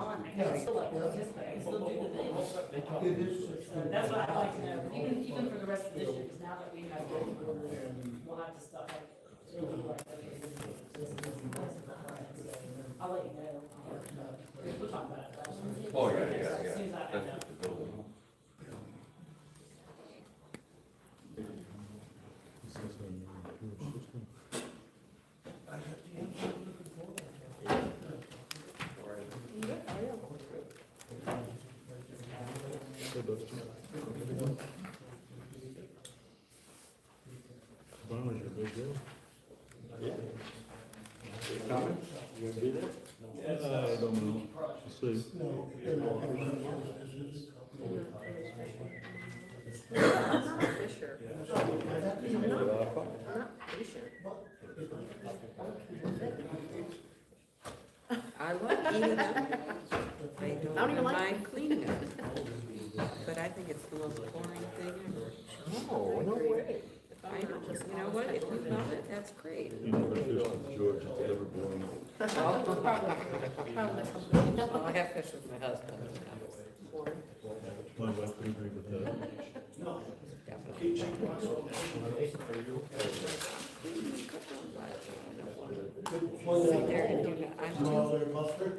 on, I can still like work this way, I still do the things. So that's what I'd like to know, even for the rest of this year, because now that we have both, we'll have to stuff like, it'll be like, okay, this is, I'll let you know. We'll talk about it. Oh, yeah, As soon as I That's know. what the building. Bonner's your big deal. Yeah. Coming? You gonna be there? I don't know. We'll see. I'm not pretty sure. I'm not pretty sure. I love eating them. I don't even mind cleaning them. But I think it's the most boring thing ever. Oh, no way. I know, you know what, if you love it, that's great. You never fish with George, it's ever blown up. Well, I have fish with my husband. My wife couldn't drink with that. Sit there and do that. I'm too much of a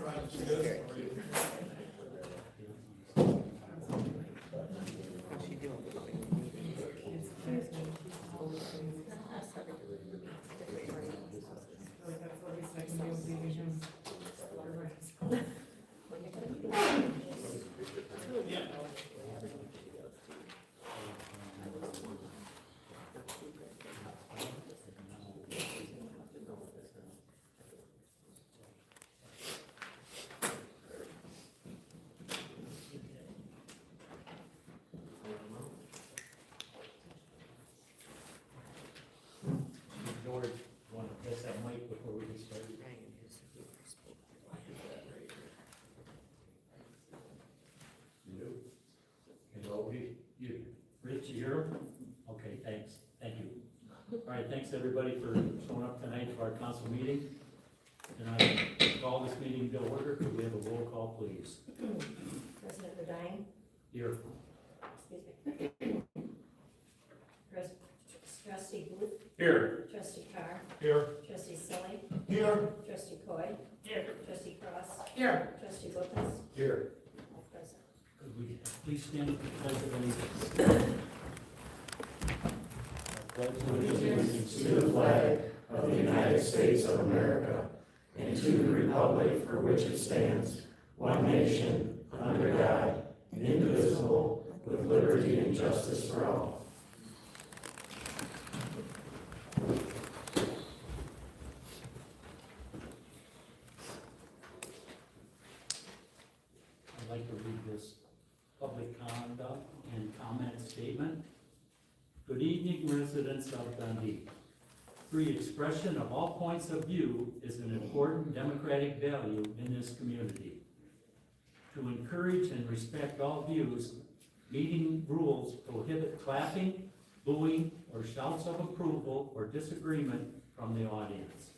How's she doing? George, want to test that mic before we get started? Hello, you, Rich, you hear him? Okay, thanks, thank you. All right, thanks everybody for showing up tonight to our council meeting. And I call this meeting to order. Could we have a roll call, please? President Dundee. Here. Excuse me. Trustee Booth. Here. Trustee Carr. Here. Trustee Sully. Here. Trustee Coy. Here. Trustee Cross. Here. Trustee Lucas. Here. All present. Could we please stand for the pledge of allegiance? I pledge allegiance to the flag of the United States of America and to the republic for which it stands, one nation, under God, indivisible, with liberty and justice for all. I'd like to read this public conduct and comment statement. Good evening, residents of Dundee. Free expression of all points of view is an important democratic value in this community. To encourage and respect all views, meeting rules prohibit clapping, booing, or shouts of approval or disagreement from the audience.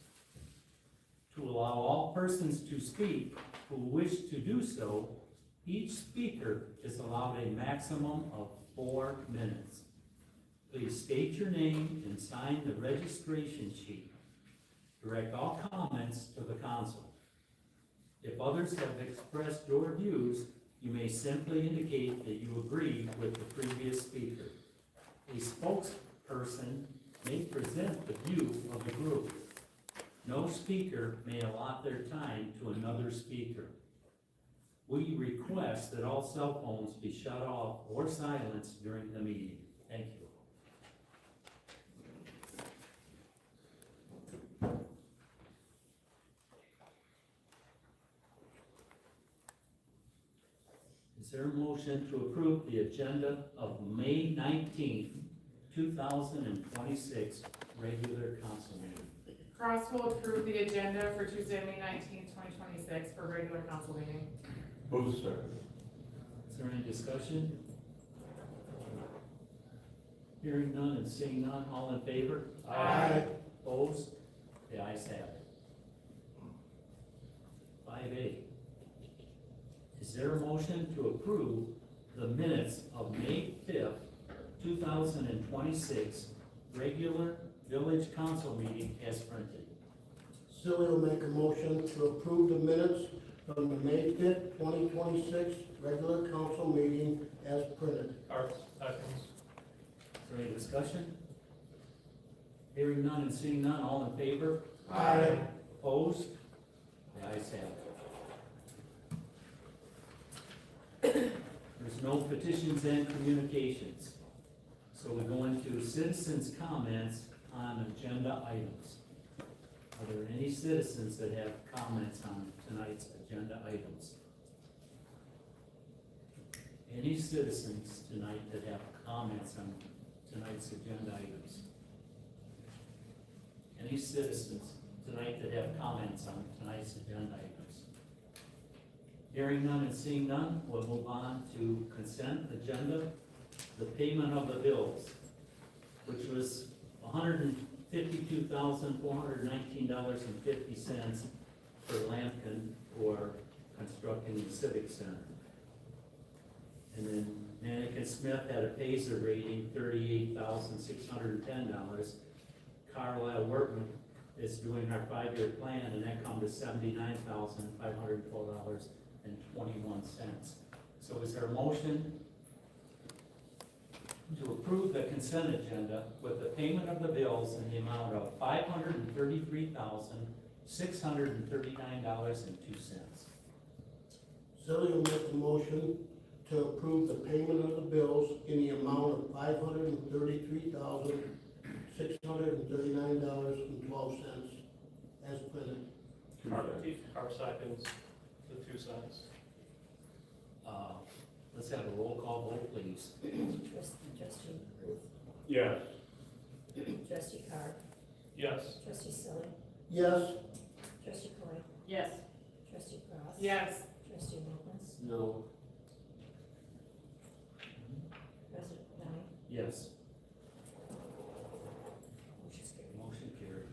To allow all persons to speak who wish to do so, each speaker is allowed a maximum of 4 minutes. Please state your name and sign the registration sheet. Direct all comments to the council. If others have expressed your views, you may simply indicate that you agree with the previous speaker. A spokesperson may present the view of the group. No speaker may allot their time to another speaker. We request that all cell phones be shut off or silenced during the meeting. Thank you. Is Is there a motion to approve the agenda of May 19th, 2026 regular council meeting? Cross will approve the agenda for Tuesday, May 19th, 2026 for regular council meeting. Booster. Is there any discussion? Hearing none and seeing none, all in favor? Aye. Opposed? The ayes have it. 5A. Is there a motion to approve the minutes of May 5th, 2026 regular village council meeting as printed? Silly will make a motion to approve the minutes from the May 5th, 2026 regular council meeting as printed. Is there any discussion? Hearing none and seeing none, all in favor? Aye. Opposed? The ayes have it. There's no petitions and communications. So we go into citizens' comments on agenda items. Are there any citizens that have comments on tonight's agenda items? Any citizens tonight that have comments on tonight's agenda items? Any citizens tonight that have comments on tonight's agenda items? Hearing none and seeing none, we'll move on to consent agenda, the payment of the bills, which was $152,419.50 for Lampkin for constructing the Civic Center. And then Manikin Smith had a PASER rating, $38,610. Carlisle Workman is doing our 5-year plan, and that come to $79,512.21. So is there a motion to approve the consent agenda with the payment of the bills in the amount of $533,639.02? Silly will make a motion to approve the payment of the bills in the amount of $533,639.12 as printed. Our seconds, the 2 cents. Let's have a roll call vote, please. Trustee Ruth, Yes. trustee Carr, Yes. trustee Silly, Yes. trustee Coy, Yes. trustee Cross. Yes. Trustee Wilkins, No. President Downing, Yes. motion's carried. Motion carried.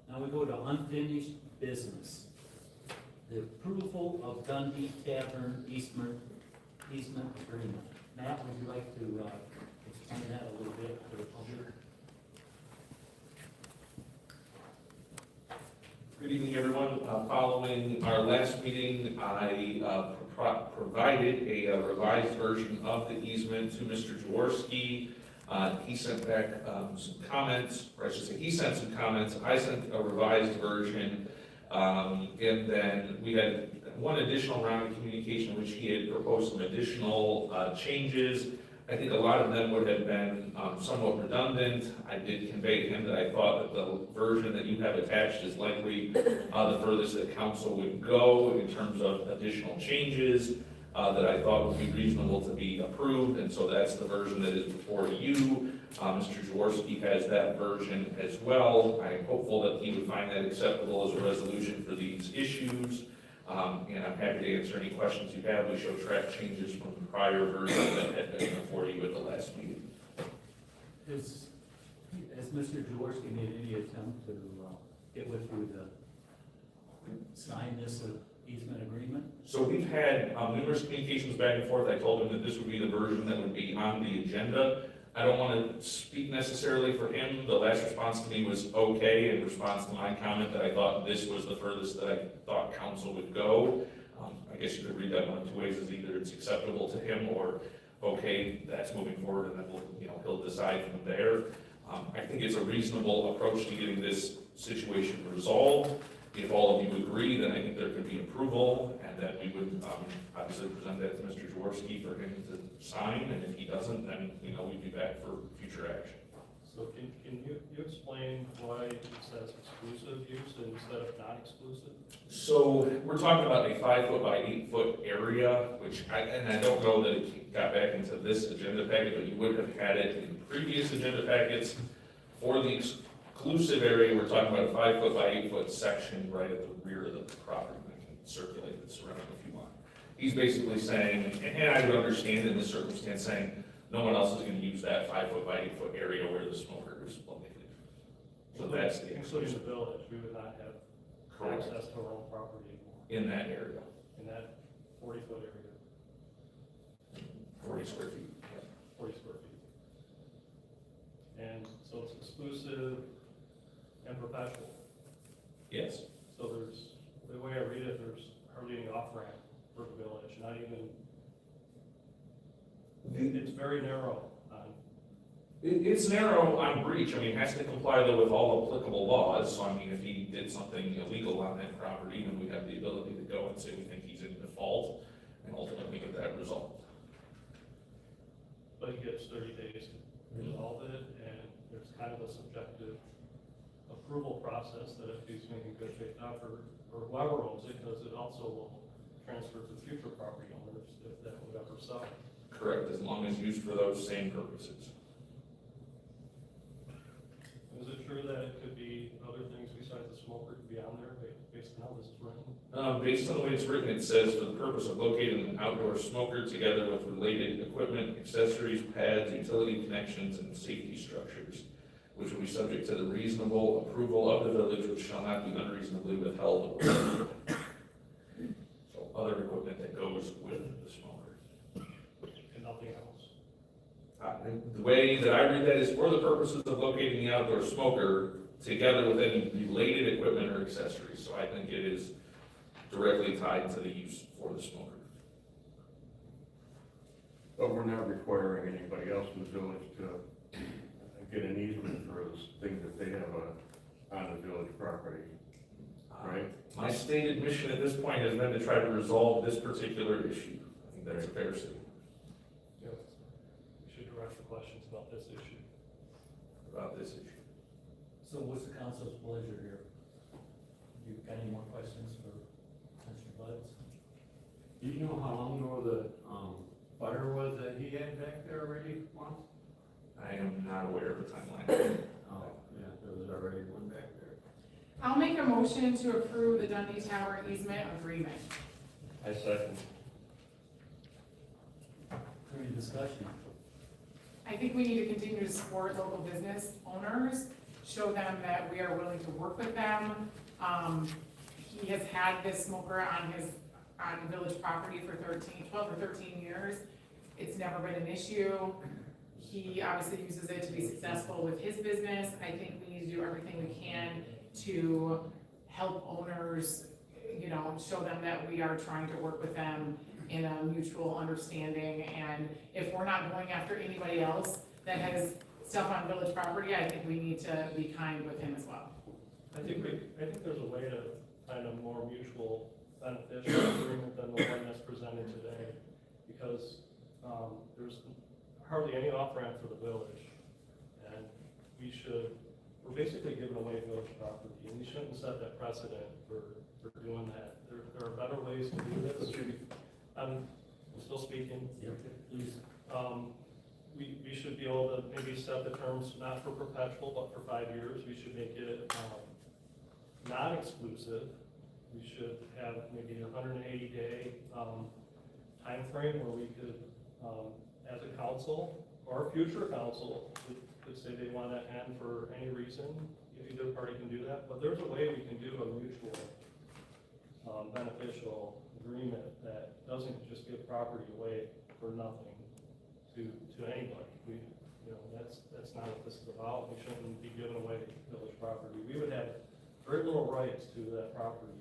Now we go to unfinished business. The approval of Dundee Tavern easement agreement. Matt, would you like to explain that a little bit to the public? Good evening, everyone. Following our last meeting, I provided a revised version of the easement to Mr. Jaworski. He sent back some comments, or I should say, he sent some comments. I sent a revised version. And then we had one additional round of communication, which he had proposed some additional changes. I think a lot of them would have been somewhat redundant. I did convey to him that I thought that the version that you have attached is likely the furthest that council would go in terms of additional changes that I thought would be reasonable to be approved, and so that's the version that is before you. Mr. Jaworski has that version as well. I'm hopeful that he would find that acceptable as a resolution for these issues. And I'm happy to answer any questions you have. We show track changes from the prior version that had been before you at the last meeting. Has Mr. Jaworski made any attempt to get with you to sign this easement agreement? So we've had numerous communications back and forth. I told him that this would be the version that would be on the agenda. I don't want to speak necessarily for him. The last response to me was okay in response to my comment that I thought this was the furthest that I thought council would go. I guess you could read that one of 2 ways, as either it's acceptable to him or okay, that's moving forward, and then he'll decide from there. I think it's a reasonable approach to getting this situation resolved. If all of you agree, then I think there could be approval, and that we would obviously present that to Mr. Jaworski for him to sign, and if he doesn't, then, we'd be back for future action. So So can you explain why it says exclusive use instead of non-exclusive? So we're talking about a 5 foot by 8 foot area, which and I don't know that it got back into this agenda packet, but you would have had it in previous agenda packets. For the exclusive area, we're talking about a 5 foot by 8 foot section right at the rear of the property. I can circulate this around if you want. He's basically saying, and I would understand in this circumstance, saying no one else is going to use that 5 foot by 8 foot area where the smoker is located. So that's the Including the exclusive village, we would not have correct access to our own property anymore, in that area, in that 40-foot area, 40 square feet. 40 square feet. And so it's exclusive and perpetual. Yes. So there's, the way I read it, there's hardly any off-ramp for the village, not even, it's very narrow on, It's narrow on breach. I mean, it has to comply though with all applicable laws. So I mean, if he did something illegal on that property, then we have the ability to go and say we think he's in default and ultimately get that resolved. but he gets 30 days to resolve it, and there's kind of a subjective approval process that if he's making good faith effort, or whoever owns it, because it also will transfer to future property owners if that would ever sell. Correct, as long as used for those same purposes. Is it true that it could be other things besides the smoker could be on there based on how this is written? Based on the way it's written, it says for the purpose of locating an outdoor smoker together with related equipment, accessories, pads, utility connections, and safety structures, which will be subject to the reasonable approval of the village, which shall not be unreasonably withheld. So other equipment that goes with the smoker. And nothing else? The way that I read that is for the purposes of locating the outdoor smoker together with any related equipment or accessories. So I think it is directly tied to the use for the smoker. But we're not requiring anybody else in the village to get an easement for those things that they have on the village property, right? My stated mission at this point has been to try to resolve this particular issue. I think that's a fair statement. Yes. We should direct the questions about this issue. About this issue. So what's the council's pleasure here? You got any more questions for Mr. Buds? Do you know how long ago the, fire was that he had back there already once? I am not aware of the timeline. Oh, yeah, there was already one back there. I'll make a motion to approve the Dundee Tower easement agreement. I second. Any discussion? I think we need to continue to support local business owners, show them that we are willing to work with them. He has had this smoker on village property for 12 or 13 years. It's never been an issue. He obviously uses it to be successful with his business. I think we need to do everything we can to help owners, show them that we are trying to work with them in a mutual understanding. And if we're not going after anybody else that has stuff on village property, I think we need to be kind with him as well. I think there's a way to find a more mutual beneficial agreement than the one that's presented today, because there's hardly any off-ramp for the village, and we're basically giving away village property, and we shouldn't set that precedent for doing that. There are better ways to do this. I'm still speaking. Please. We should be able to maybe set the terms not for perpetual, but for 5 years. We should make it non-exclusive. We should have maybe a 180-day time frame where we could, as a council or a future council, could say they want to end for any reason. Either party can do that, but there's a way we can do a mutual beneficial agreement that doesn't just give property away for nothing to anybody. That's not what this is about. We shouldn't be giving away village property. We would have very little rights to that property.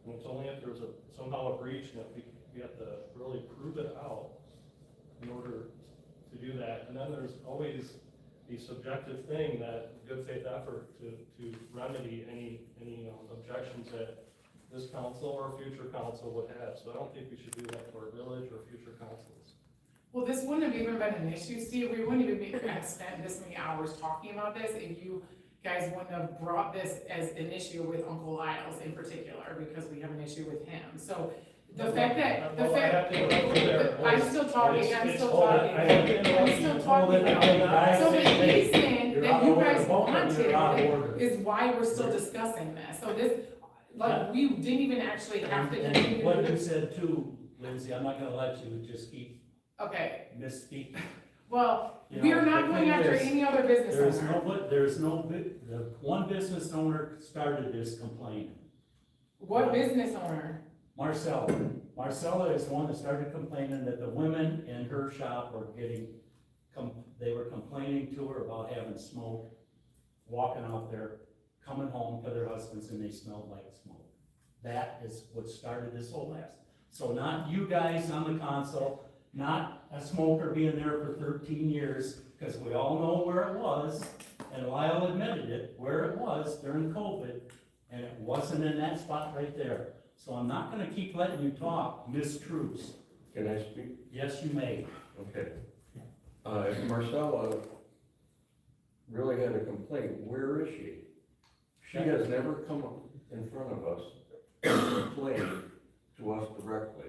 And it's only if there's somehow a breach that we have to really prove it out in order to do that. And then there's always the subjective thing, that good faith effort to remedy any objections that this council or future council would have. So I don't think we should do that for our village or future councils. Well, this wouldn't have even been an issue, Steve, we wouldn't even have spent this many hours talking about this if you guys wouldn't have brought this as an issue with Uncle Lyles in particular, because we have an issue with him, so the fact that, Well, I have to interrupt you there. I'm still talking, I'm It's- still hold it. talking. I have to interrupt I'm you. still talking Hold it. about, so the Hey, easement you're that out you of order. guys Both of you are out of order. wanted is why we're still discussing this, so this, like, we didn't even actually have to continue. And what you said too, Lindsay, I'm not gonna let you just keep Okay, misspeaking. well, You we know, are not the going thing after is, any other business There's owner. the one business owner started this complaining. What business owner? Marcella is the one that started complaining that the women in her shop were they were complaining to her about having smoke, walking out there, coming home to their husbands and they smelled like smoke. That is what started this whole mess. So not you guys on the council, not a smoker being there for 13 years, because we all know where it was, and Lyle admitted it, where it was during COVID, and it wasn't in that spot right there. So I'm not gonna keep letting you talk, Miss Truce. Can I speak? Yes, you may. Okay. If Marcella really had a complaint, where is she? She has never come up in front of us and complained to us directly.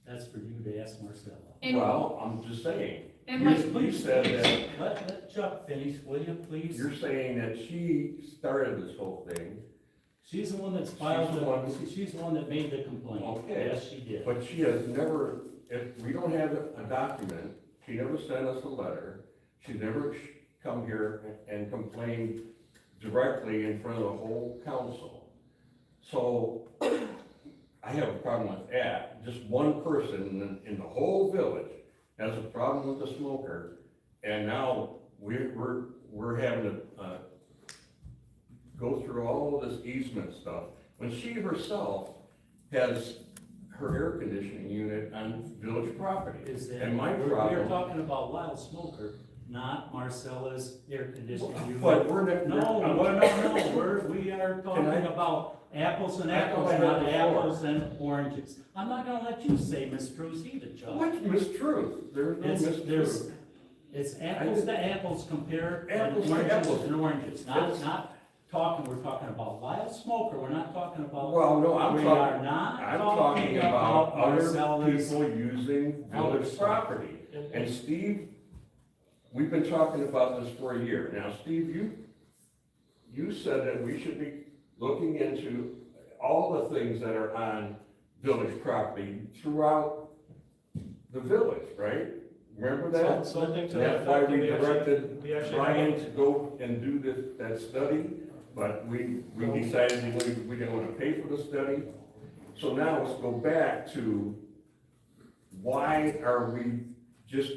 That's for you to ask Marcella. And- Well, I'm just saying, And you like, you said that, Let Chuck finish, will you, please? you're saying that she started this whole thing, She's the one that's filed She's the one- she's the one that made the complaint. Okay. Yes, she did. but she has never, if we don't have a document, she never sent us a letter, she never come here and complained directly in front of the whole council. So, I have a problem with that. Just one person in the whole village has a problem with the smoker, and now we're having to, go through all of this easement stuff, when she herself has her air conditioning unit on village property. Is that, And my we're problem- talking about Lyle Smoker, not Marcella's air conditioning unit. But we're not. No, we are Can talking I- about apples and I thought apples, I heard not before. apples and oranges. I'm not gonna let you say Miss Truce either, Chuck. What's mistruth? There's no mistruth. It's apples to apples compared, and Apples to oranges apples. and oranges, not we're talking about Lyle Smoker, we're not talking about. Well, no, I'm We talking, are not I'm talking about about other Marcella's. people using village property. And- And Steve, we've been talking about this for a year. Now, Steve, you said that we should be looking into all the things that are on village property throughout the village, right? Remember that? Something to that That's why effect. we We actually- directed we actually Brian have- to go and do that study, but we decided we didn't want to pay for the study. So now let's go back to, why are we just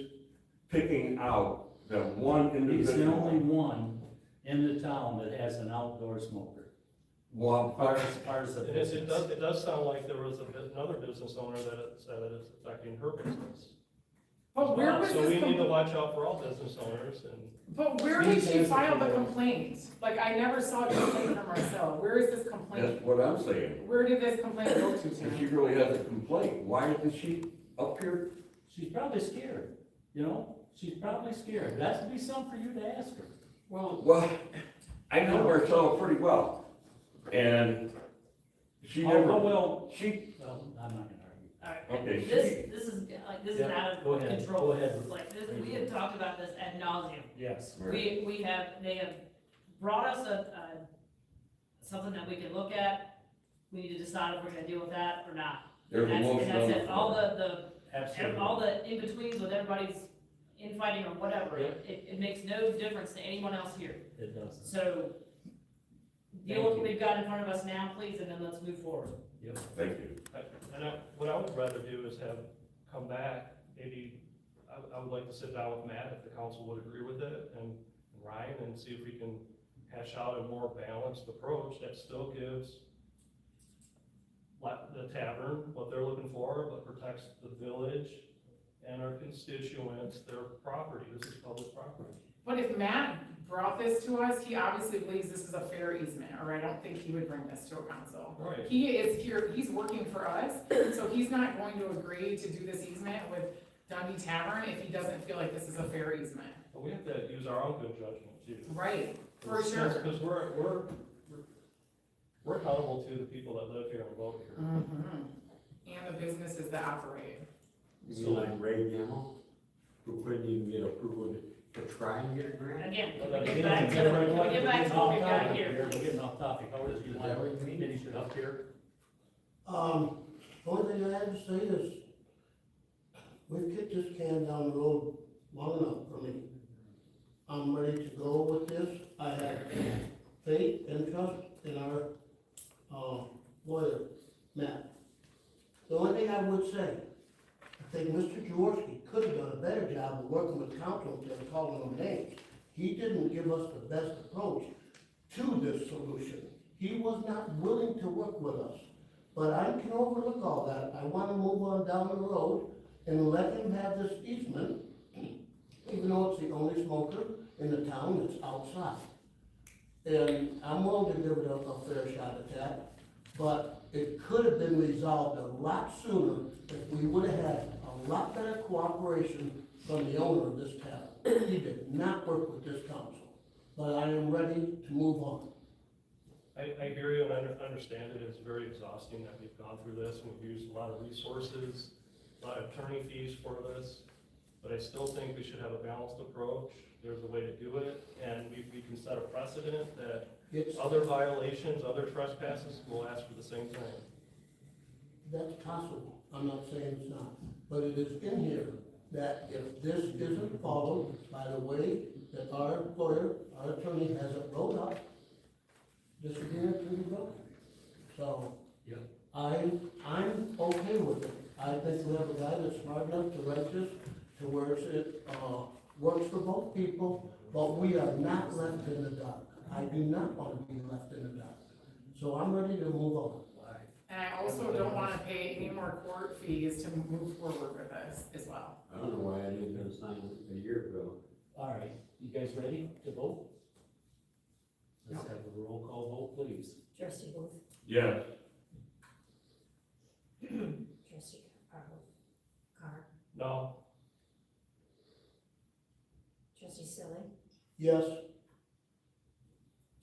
picking out that one He's the only individual? one in the town that has an outdoor smoker, Well, as far as the It business. does sound like there was another business owner that it said that it's affecting her business. but where was So we this, need to watch out for all business owners and. but where did Steve she has file the the- complaint? Like, I never saw a complaint from Marcella, where is this complaint? that's what I'm saying. Where did this complaint go to, If Tim? she really has a complaint, why isn't she up here? She's probably scared, you know? She's probably scared. That would be something for you to ask her. Well, I know Marcella pretty well, and she Oh, never, well, she, I'm not gonna argue. Alright, Okay, this is, like, this is Yeah, out go of ahead, control. go ahead. Like, this, we have talked about this ad nauseum. Yes. They have brought us something that we can look at, we need to decide if we're gonna deal with that or not. there's a And motion on that's the it, all floor. Absolutely. all the in-betweens with everybody's infighting or whatever, Yep. it makes no difference to anyone else here. It doesn't. So, deal with what we've got in front of us now, please, and then let's move forward. Yep. Thank you. What I would rather do is have, come back, maybe, I would like to sit down with Matt, if the council would agree with it, and Ryan, and see if we can hash out a more balanced approach that still gives the tavern what they're looking for, but protects the village and our constituents, their property. This is public property. But if Matt brought this to us, he obviously believes this is a fair easement, or I don't think he would bring this to a council. Right. He is here, he's working for us, so he's not going to agree to do this easement with Dundee Tavern if he doesn't feel like this is a fair easement. But we have to use our own good judgment too. Right, for sure. Because we're accountable to the people that live here and vote here. Mhm. And the businesses that operate. You mean like Ray Gamble, who couldn't even get approval to try and get a grant? Again, But we again, get back to, we're we get back to what we got getting here. We're getting off topic, how is you want to finish it up here? The only thing I have to say is, we've kicked this can down the road long enough for me. I'm ready to go with this. I have faith and trust in our, lawyer, Matt. The only thing I would say, I think Mr. Jaworski could have done a better job of working with council than calling them names. He didn't give us the best approach to this solution. He was not willing to work with us. But I can overlook all that. I want to move on down the road and let him have this easement, even though it's the only smoker in the town that's outside. And I'm willing to give it a fair shot at that, but it could have been resolved a lot sooner if we would have had a lot better cooperation from the owner of this town. He did not work with this council, but I am ready to move on. I hear you and I understand it. It's very exhausting that we've gone through this and we've used a lot of resources, a lot of attorney fees for this. But I still think we should have a balanced approach. There's a way to do it, and we can set a precedent that other violations, other trespasses will ask for the same thing. That's possible, I'm not saying it's not, but it is in here that if this isn't followed by the way that our lawyer, our attorney has it wrote up, this agreement can be broken. So, Yeah. I'm okay with it. I think we have a guy that's smart enough to write this to where it, works for both people, but we are not left in the dark. I do not want to be left in the dark. So I'm ready to move on. And I also don't wanna pay any more court fees to move forward with this as well. I don't know why I didn't get signed a year ago. All right, you guys ready to vote? Let's have a roll call vote, please. Trustee Booth, Yes. trustee Carr, No, trustee Silly, Yes,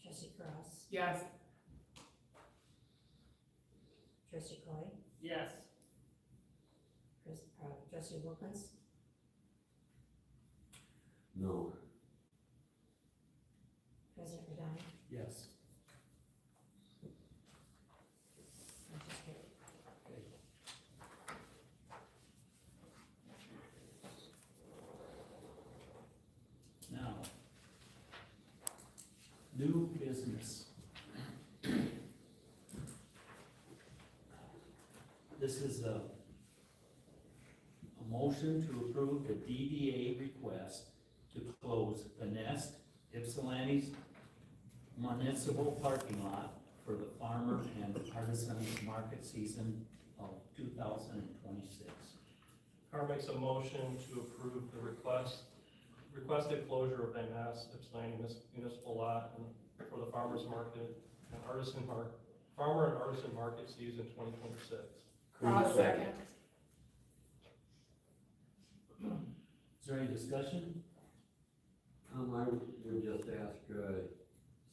trustee Cross, Yes, trustee Coy, Yes. trustee Wilkins, No. president Radine, Yes. motion carried. Okay. Now, new business. This is a motion to approve the DDA request to close the Nest Ypsilanti's municipal parking lot for the farmer and artisan market season of 2026. Carr makes a motion to approve the requested closure of Van Ness, Ypsilanti municipal lot for the farmer's market and farmer and artisan market season 2026. Cross second. Is there any discussion? I would just ask,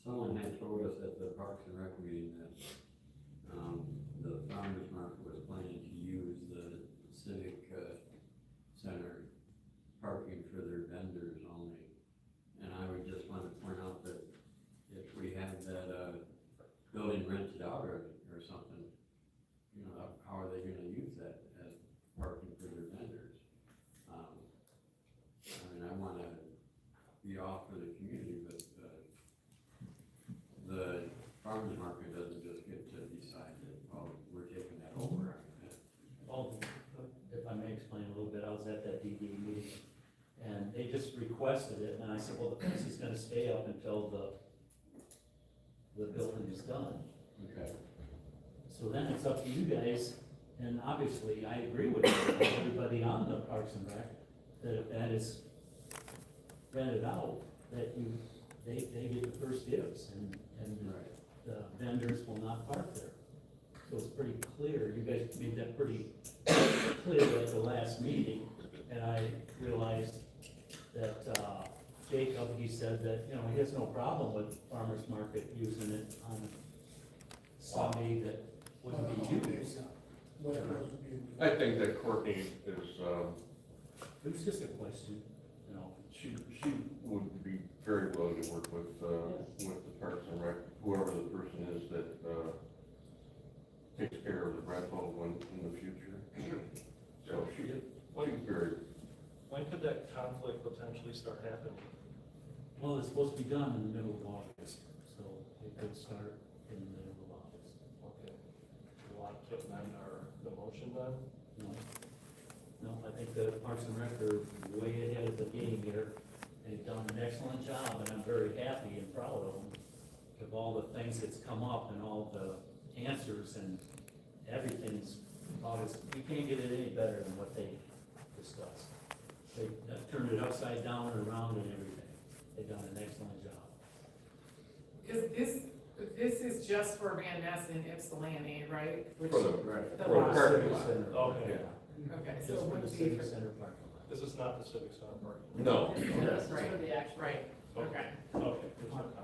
someone had told us at the Parks and Rec meeting that, the farmer's market was planning to use the civic, center parking for their vendors only. And I would just want to point out that if we have that, building rented out or something, you know, how are they gonna use that as parking for their vendors? I mean, I wanna be off for the community, but, the farmer's market doesn't just get to decide that, well, we're taking that over. Well, if I may explain a little bit, I was at that DD meeting, and they just requested it, and I said, well, the place is gonna stay up until the building is done. Okay. So then it's up to you guys, and obviously, I agree with everybody on the Parks and Rec, that if that is rented out, that they get the first dibs, and Right. the vendors will not park there. So it's pretty clear, you guys made that pretty clear at the last meeting, And I realized that, Jacob, he said that, you know, he has no problem with farmer's market using it on Sunday that wouldn't be used. I think that Courtney is, It was just a question, you know. she would be very willing to work with the Parks and Rec, whoever the person is that, takes care of the rental in the future. So she's very, When could that conflict potentially start happening? Well, it's supposed to be done in the middle of August, so it could start in the middle of August. Okay. You want to amend the motion then? No, no, I think the Parks and Rec are way ahead of the game here. They've done an excellent job, and I'm very happy and proud of them, of all the things that's come up and all the answers and everything's about as, you can't get it any better than what they discussed. They turned it upside down and around and everything. They've done an excellent job. This is just for Van Ness and Ypsilanti, right? Which- for the The parking lot. lot. Okay. Okay, so Just it for the would be civic for, center parking lot. This is not the Civic Center parking. No. That's Right. for the actual. right, okay. Okay. There's no conflict.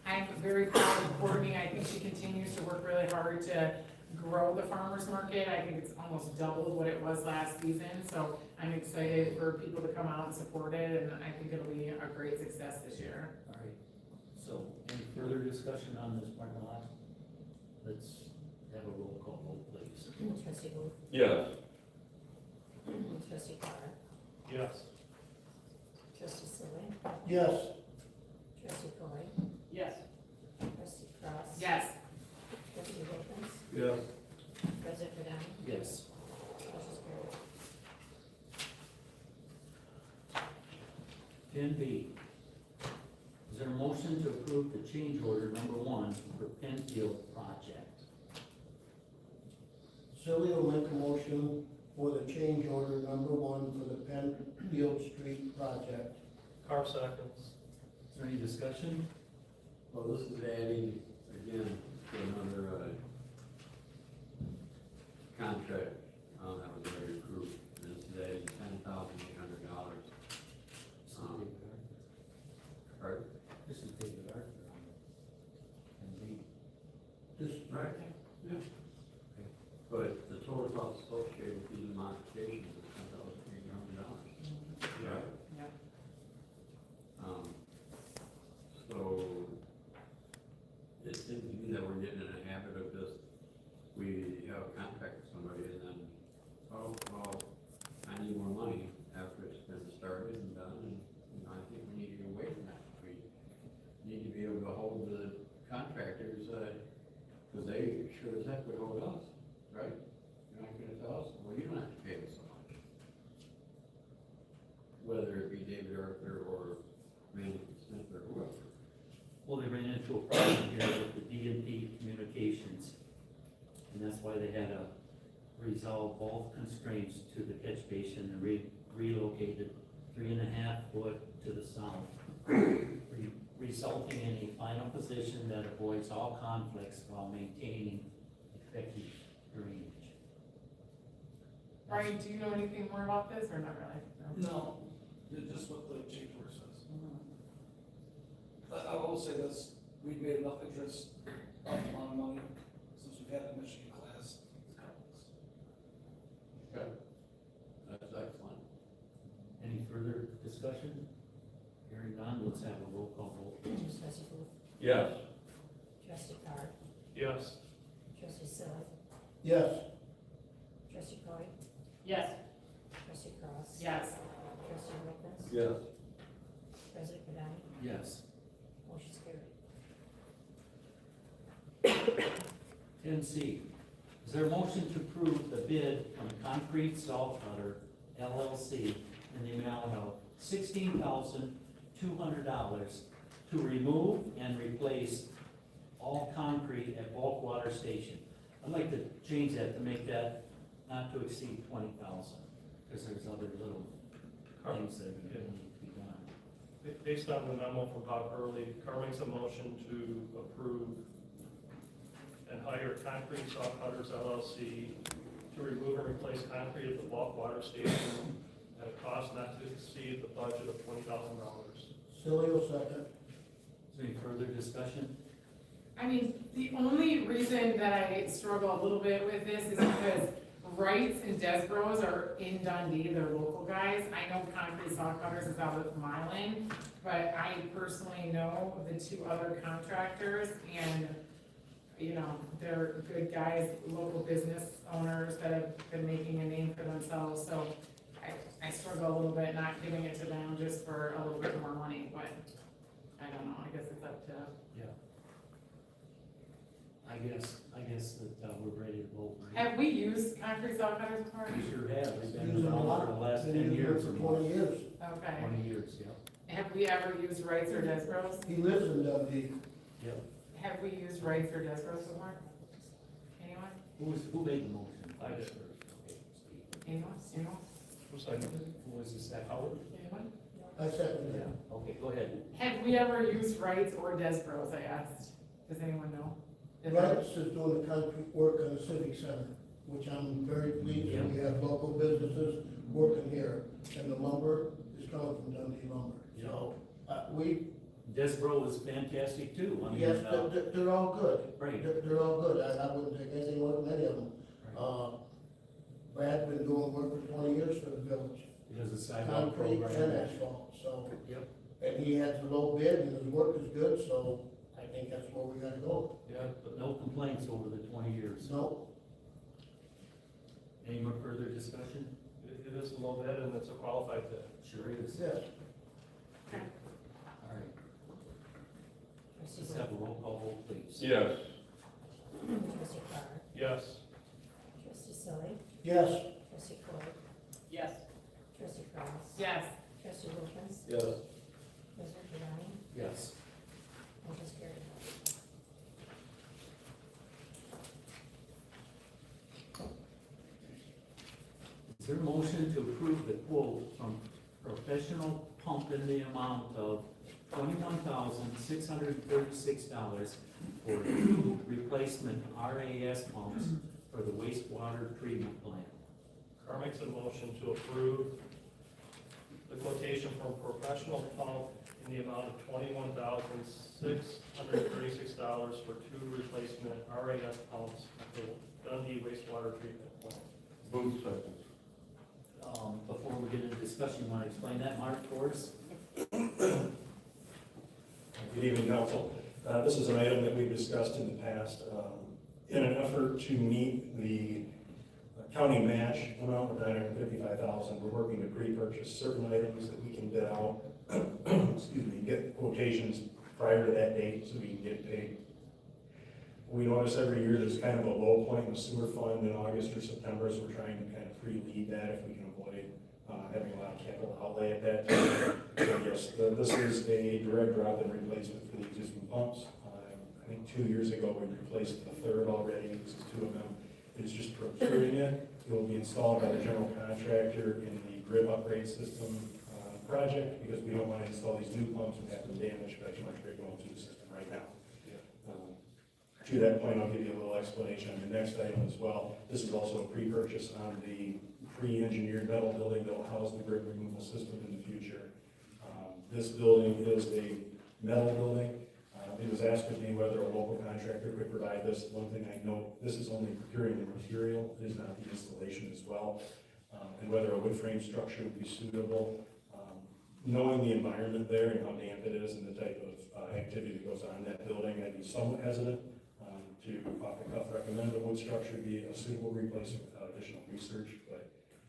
I'm very proud of Courtney. I think she continues to work really hard to grow the farmer's market. I think it's almost doubled what it was last season, so I'm excited for people to come out and support it, and I think it'll be a great success this year. All right, so any further discussion on this parking lot? Let's have a roll call vote, please. Trustee Booth, Yes. trustee Carter, Yes. trustee Silly, Yes, trustee Coy, Yes. trustee Cross. Yes, Trustee Wilkins, Yes. President Redine, Yes. motion carried. 10B, is there a motion to approve the change order number 1 for Penfield project? Silly will make a motion for the change order number 1 for the Penfield Street project. Carr seconds. Is there any discussion? Well, this is adding, again, to another, contract, that was already approved. This is adding $10,800. Pardon? This is David Arthur on 10B. This, Right. Yeah. But the total cost associated with these modifications is $10,800. Right. yeah. So, it seems to me that we're getting in a habit of just, we have a contract with somebody and then, oh, well, I need more money after it's been started and done, and, you know, I think we need to get away from that. We need to be able to hold the contractors, cause they sure as heck would hold us, right? You're not gonna tell us, well, you don't have to pay us so much. Whether it be David Arthur or Randy Smith or whoever. Well, they ran into a problem here with the D&P communications, and that's why they had to resolve both constraints to the catch basin and relocated 3.5 foot to the south, resulting in a final position that avoids all conflicts while maintaining effective drainage. Brian, do you know anything more about this, or not really? No, just what the change order says. I will say this, we've made enough interest on the amount of money since we've had the Michigan class. Okay. That's excellent. Any further discussion? Hearing none, let's have a roll call vote. Trustee Booth, Yes. trustee Carter, Yes. trustee Silly, yes, trustee Coy, Yes. trustee Cross. Yes, Trustee Wilkins, Yes. President Redine, Yes. motion carried. 10C, is there a motion to approve the bid from Concrete Salt Cutter LLC in the amount of $16,200 to remove and replace all concrete at Bulk Water Station? I'd like to change that to make that not to exceed 20,000, because there's other little things that need to be done. Based on the memo from Bob Hurley, Carr makes a motion to approve and hire Concrete Saw Cutters LLC to remove and replace concrete at the bulk water station at a cost not to exceed the budget of $20,000. Silly will second. Is there any further discussion? I mean, the only reason that I struggle a little bit with this is because Wrights and Desbros are in Dundee, they're local guys. I know Concrete Saw Cutters is out of Mylan, but I personally know the two other contractors, and, you know, they're good guys, local business owners that have been making a name for themselves, so I struggle a little bit not giving it to them just for a little bit more money, but I don't know, I guess it's up to. I guess that, we're ready to vote, right? Have we used Concrete Saw Cutters before? We sure have, we've been Using a around lot. for the last Been 10 using it years. for or more. 20 years. Okay. 20 years, yeah. Have we ever used Wrights or Desbros? He lives in Dundee. Yep. Have we used Wrights or Desbros before? Anyone? Who made the motion? I did. Okay, Steve. Anyone? Anyone? Who seconded? Who was the second? Anyone? I second Yeah, that. okay, go ahead. Have we ever used Wrights or Desbros, I asked? Does anyone know? Rights is doing the concrete work on the civic center, which I'm very pleased, and we have local businesses working here, and the lumber is coming from Dundee lumber. So, we, Desbro was fantastic too. I mean, yes, they're all good. Right. They're all good. I wouldn't take anything away from any of them. Brad's been doing work for 20 years for the village, Because the sidewalk concrete program. and asphalt, so. Yep. And he has the low bid, and his work is good, so I think that's where we gotta go. Yeah, but no complaints over the 20 years. No, Any more further discussion? It is a low bid and it's a qualified bid. Sure is. yes. All right, Trustee let's have a roll call vote, please. Yes. Trustee Carr, Yes. trustee Silly, Yes. trustee Coy, Yes. trustee Cross. Yes. Trustee Wilkins, Yes. President Rodani, Yes. motion carried. Is there a motion to approve the quote from Professional Pump in the amount of $21,636 for two replacement RAS pumps for the wastewater treatment plant? Carr makes a motion to approve the quotation from Professional Pump in the amount of $21,636 for two replacement RAS pumps at the Dundee wastewater treatment plant. Move second. Before we get into discussion, you want to explain that, Mark, for us? Good evening, council. This is an item that we've discussed in the past. In an effort to meet the county match amount of $955,000, we're working to pre-purchase certain items that we can bid out, excuse me, get quotations prior to that date so we can get paid. We notice every year there's kind of a low point in the sewer fund in August or September, so we're trying to kind of pre-lead that if we can avoid having a lot of capital outlay at that time. So yes, this is a direct drop-in replacement for the existing pumps. I think 2 years ago we replaced the third already, this is two of them. It's just procuring it. It will be installed by the general contractor in the grid upgrade system project, because we don't want to install these new pumps and have them damaged by too much grid going through the system right now. To that point, I'll give you a little explanation on the next item as well. This is also a pre-purchase on the pre-engineered metal building that will house the grid removal system in the future. This building is a metal building. It was asked of me whether a local contractor could provide this. One thing I know, this is only procuring the material, it is not the installation as well. And whether a wood frame structure would be suitable. Knowing the environment there and how damp it is and the type of activity that goes on in that building, I'd be somewhat hesitant to off the cuff recommend a wood structure be a suitable replacement without additional research. But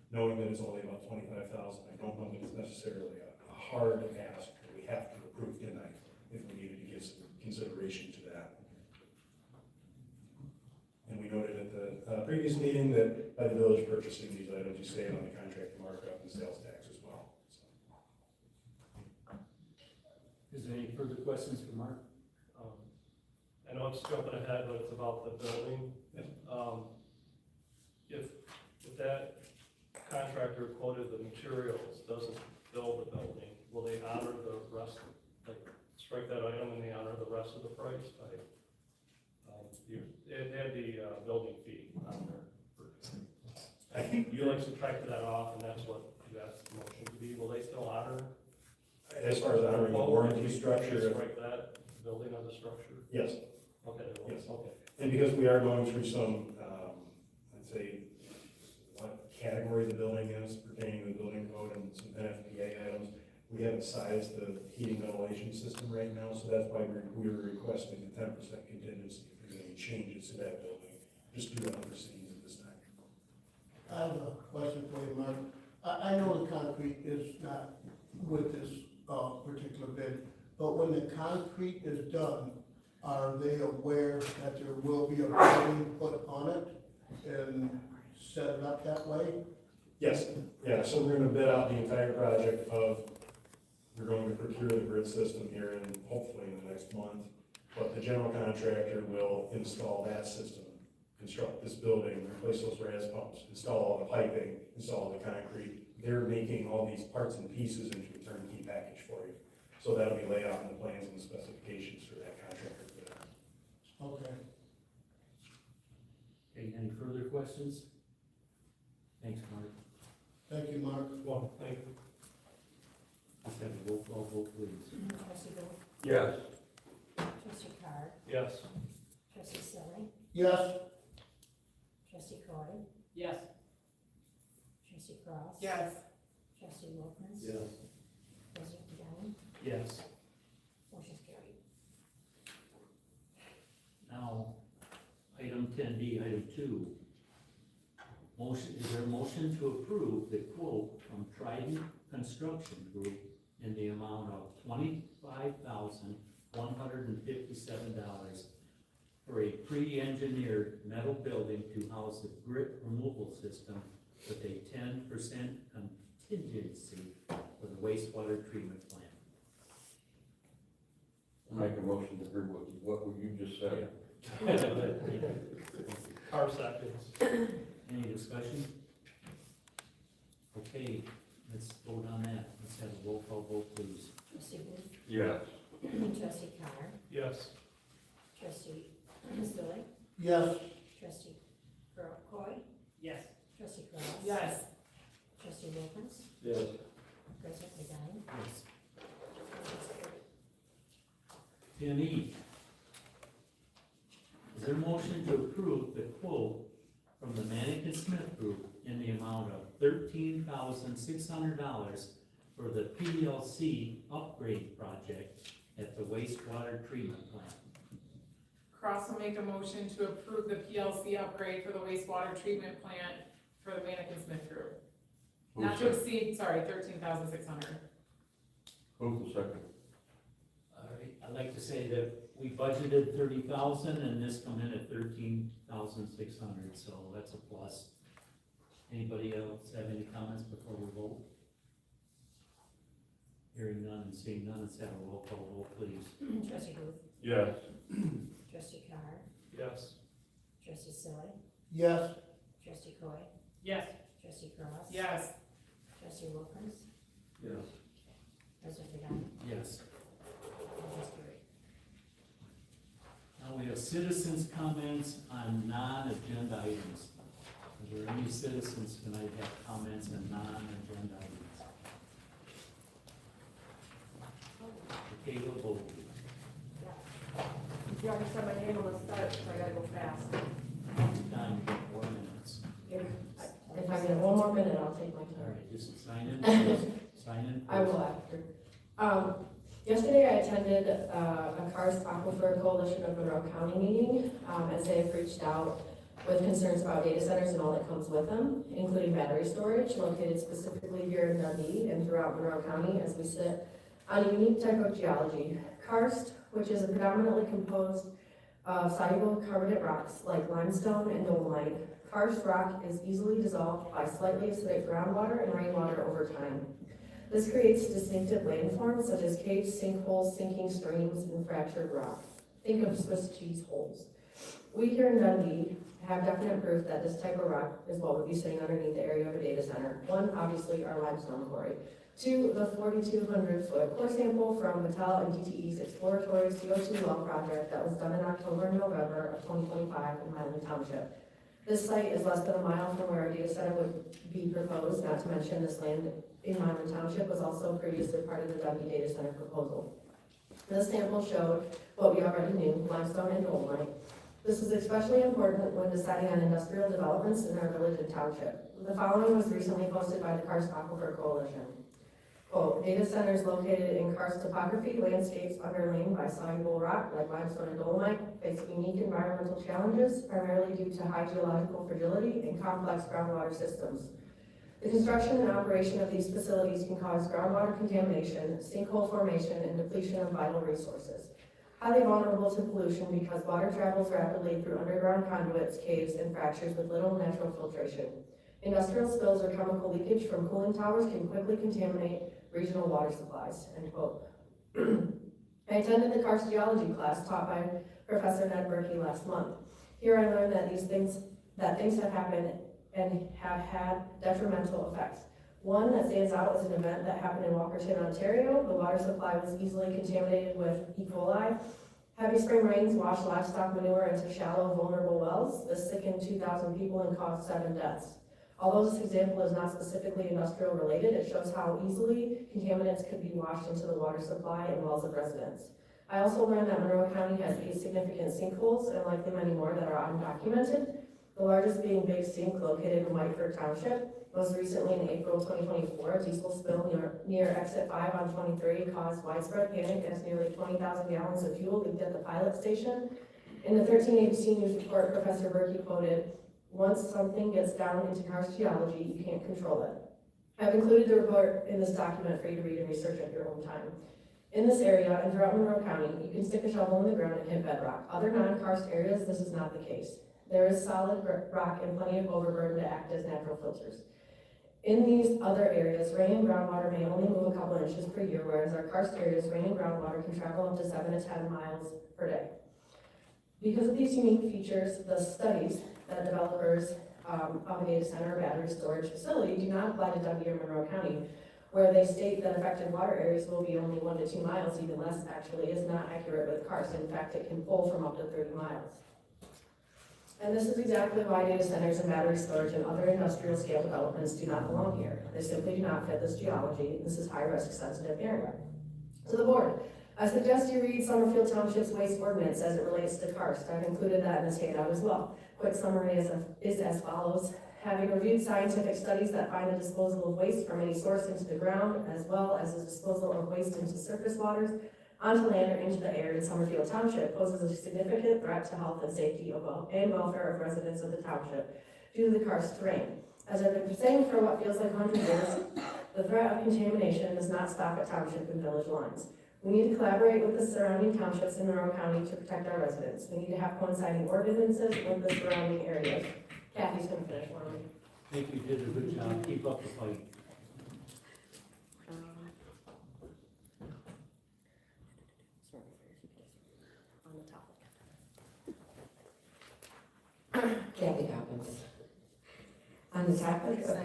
knowing that it's only about $25,000, I don't know that it's necessarily a hard ask that we have to approve tonight if we needed to give some consideration to that. And we noted at the previous meeting that by the village purchasing these items, you save on the contract markup and sales tax as well. Is there any further questions for Mark? I know it's jumping ahead, but it's about the building. If that contractor quoted the materials, doesn't build the building, will they honor the rest, like, strike that item and they honor the rest of the price by, it had the building fee on there. I think, You like subtracted that off, and that's what you asked the motion to be, will they still honor? as far as honoring the warranty structure, Strike that, building of the structure? yes. Okay, well, Yes. okay. And because we are going through some, I'd say, what category the building is pertaining to the building code and some NFPA items, we haven't sized the heating ventilation system right now, so that's why we were requesting the 10% contingency if there's any changes to that building, just due to unforeseens at this time. I have a question for you, Mark. I know the concrete is not with this, particular bid, but when the concrete is done, are they aware that there will be a building put on it and set it up that way? Yes, yeah, so we're gonna bid out the entire project we're going to procure the grid system here in, hopefully in the next month. But the general contractor will install that system, construct this building, replace those RAS pumps, install all the piping, install the concrete. They're making all these parts and pieces into a turnkey package for you. So that'll be laid out in the plans and the specifications for that contractor. Okay. Okay, any further questions? Thanks, Mark. Thank you, Mark. Well, thank you. Let's have a roll call vote, please. Trustee Bill, Yes. trustee Carr, Yes. trustee Silly, Yes. trustee Croy, Yes. trustee Cross. Yes. Trustee Wilkins. Yes. President Downing, Yes. motion's carried. Now, item 10D, item 2. Motion, is there a motion to approve the quote from Trident Construction Group in the amount of $25,157 for a pre-engineered metal building to house a grit removal system with a 10% contingency for the wastewater treatment plant? Make a motion to agree with what you just said. Our seconds. Any discussion? Okay, let's vote on that. Let's have a roll call vote, please. Trustee Booth, Yes. trustee Carr, Yes. trustee Silly, Yes. trustee Croy, Yes. trustee Cross. Yes. Trustee Wilkins, Yes. President Downing, Yes. motion's carried. 10E. Is there a motion to approve the quote from the Manikin Smith Group in the amount of $13,600 for the PLC upgrade project at the wastewater treatment plant? Cross will make a motion to approve the PLC upgrade for the wastewater treatment plant for the Manikin Smith Group. Not to exceed, sorry, 13,600. Who's the second? All right, I'd like to say that we budgeted 30,000 and this come in at 13,600, so that's a plus. Anybody else have any comments before we vote? Hearing none and seeing none, let's have a roll call vote, please. Trustee Booth, Yes. trustee Carr, Yes. trustee Silly, Yes. trustee Croy, Yes. trustee Cross. Yes. Trustee Wilkins, Yes. President Downing, Yes. motion's carried. Now we have citizens' comments on non-agenda items. Are there any citizens tonight have comments on non-agenda items? Okay, we'll vote. You already said my name on the start, so I gotta go fast. Time, 4 minutes. If I get one more minute, I'll take my All time. right, just sign in, please. Sign in. I will after. Yesterday I attended a Karst Aquifer Coalition of Monroe County meeting, as they have reached out with concerns about data centers and all that comes with them, including battery storage located specifically here in Dundee and throughout Monroe County as we sit on a unique type of geology. Karst, which is predominantly composed of soluble carbonate rocks like limestone and dolomite. Karst rock is easily dissolved by slightly acidic groundwater and rainwater over time. This creates distinctive landforms such as caves, sinkholes, sinking streams, and fractured rock. Think of Swiss cheese holes. We here in Dundee have definite proof that this type of rock is what would be sitting underneath the area of a data center. One, obviously, our limestone quarry. Two, the 4,200-foot core sample from Mattel and DTE's exploratory CO2 well project that was done in October and November of 2025 in Highland Township. This site is less than a mile from where a data center would be proposed, not to mention this land in Monmouth Township was also previously part of the Dundee data center proposal. This sample showed what we already knew, limestone and dolomite. This is especially important when deciding on industrial developments in our village and township. The following was recently posted by the Karst Aquifer Coalition. Quote, data centers located in karst topography, landscapes underlain by soluble rock like limestone and dolomite face unique environmental challenges, primarily due to high geological fragility and complex groundwater systems. The construction and operation of these facilities can cause groundwater contamination, sinkhole formation, and depletion of vital resources. Highly vulnerable to pollution because water travels rapidly through underground conduits, caves, and fractures with little natural filtration. Industrial spills or chemical leakage from cooling towers can quickly contaminate regional water supplies, end quote. I attended the karst geology class taught by Professor Ned Berkey last month. Here I learned that things have happened and have had detrimental effects. One that stands out is an event that happened in Walkerton, Ontario. The water supply was easily contaminated with E. coli. Heavy spring rains washed livestock manure into shallow, vulnerable wells. This sickened 2,000 people and caused 7 deaths. Although this example is not specifically industrial related, it shows how easily contaminants could be washed into the water supply and wells of residents. I also learned that Monroe County has 8 significant sinkholes and likely many more that are undocumented. The largest being Big Sink located in Whiteford Township. Most recently in April 2024, a diesel spill near exit 5 on 23 caused widespread panic as nearly 20,000 gallons of fuel leaked at the pilot station. In the 13 ABC News report, Professor Berkey quoted, once something gets down into karst geology, you can't control it. I've included the report in this document for you to read and research at your own time. In this area and throughout Monroe County, you can stick a shovel in the ground and hit bedrock. Other non-karst areas, this is not the case. There is solid rock and plenty of overburden to act as natural filters. In these other areas, rain and groundwater may only move a couple inches per year, whereas our karst areas, rain and groundwater can travel up to 7 to 10 miles per day. Because of these unique features, the studies that developers of a data center or battery storage facility do not apply to Dundee or Monroe County, where they state that affected water areas will be only 1 to 2 miles, even less actually, is not accurate with karst. In fact, it can pull from up to 30 miles. And this is exactly why data centers and battery storage and other industrial scale developments do not belong here. They simply do not fit this geology. This is high-risk sensitive area. To the board, I suggest you read Summerfield Township's waste ordinance as it relates to karst. I've included that in this handout as well. Quick summary is as follows. Having reviewed scientific studies that find the disposal of waste from any source into the ground, as well as the disposal of waste into surface waters, onto land or into the air in Summerfield Township poses a significant threat to health and safety and welfare of residents of the township due to the karst terrain. As I've been saying for what feels like 100 years, the threat of contamination does not stop at township and village lines. We need to collaborate with the surrounding townships in Monroe County to protect our residents. We need to have coinciding ordinances with the surrounding areas. Kathy's going to finish for me. I think you did a good job. Keep up the fight. Kathy Hopkins. On the topic of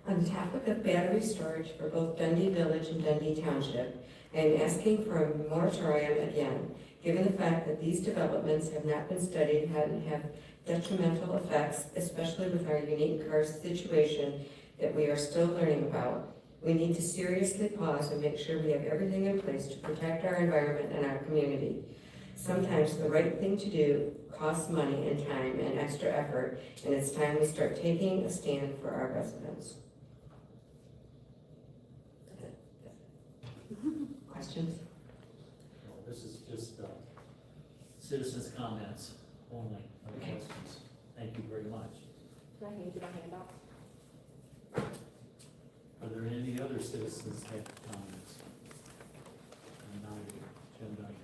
On the topic of battery storage for both Dundee Village and Dundee Township, I am asking for a moratorium again, given the fact that these developments have not been studied and have detrimental effects, especially with our unique karst situation that we are still learning about. We need to seriously pause and make sure we have everything in place to protect our environment and our community. Sometimes the right thing to do costs money and time and extra effort, and it's time we start taking a stand for our residents. Questions? Well, this is just citizens' comments only, no questions. Thank you very much. Did I hand you my handout? Are there any other citizens that have comments? On non-agenda items?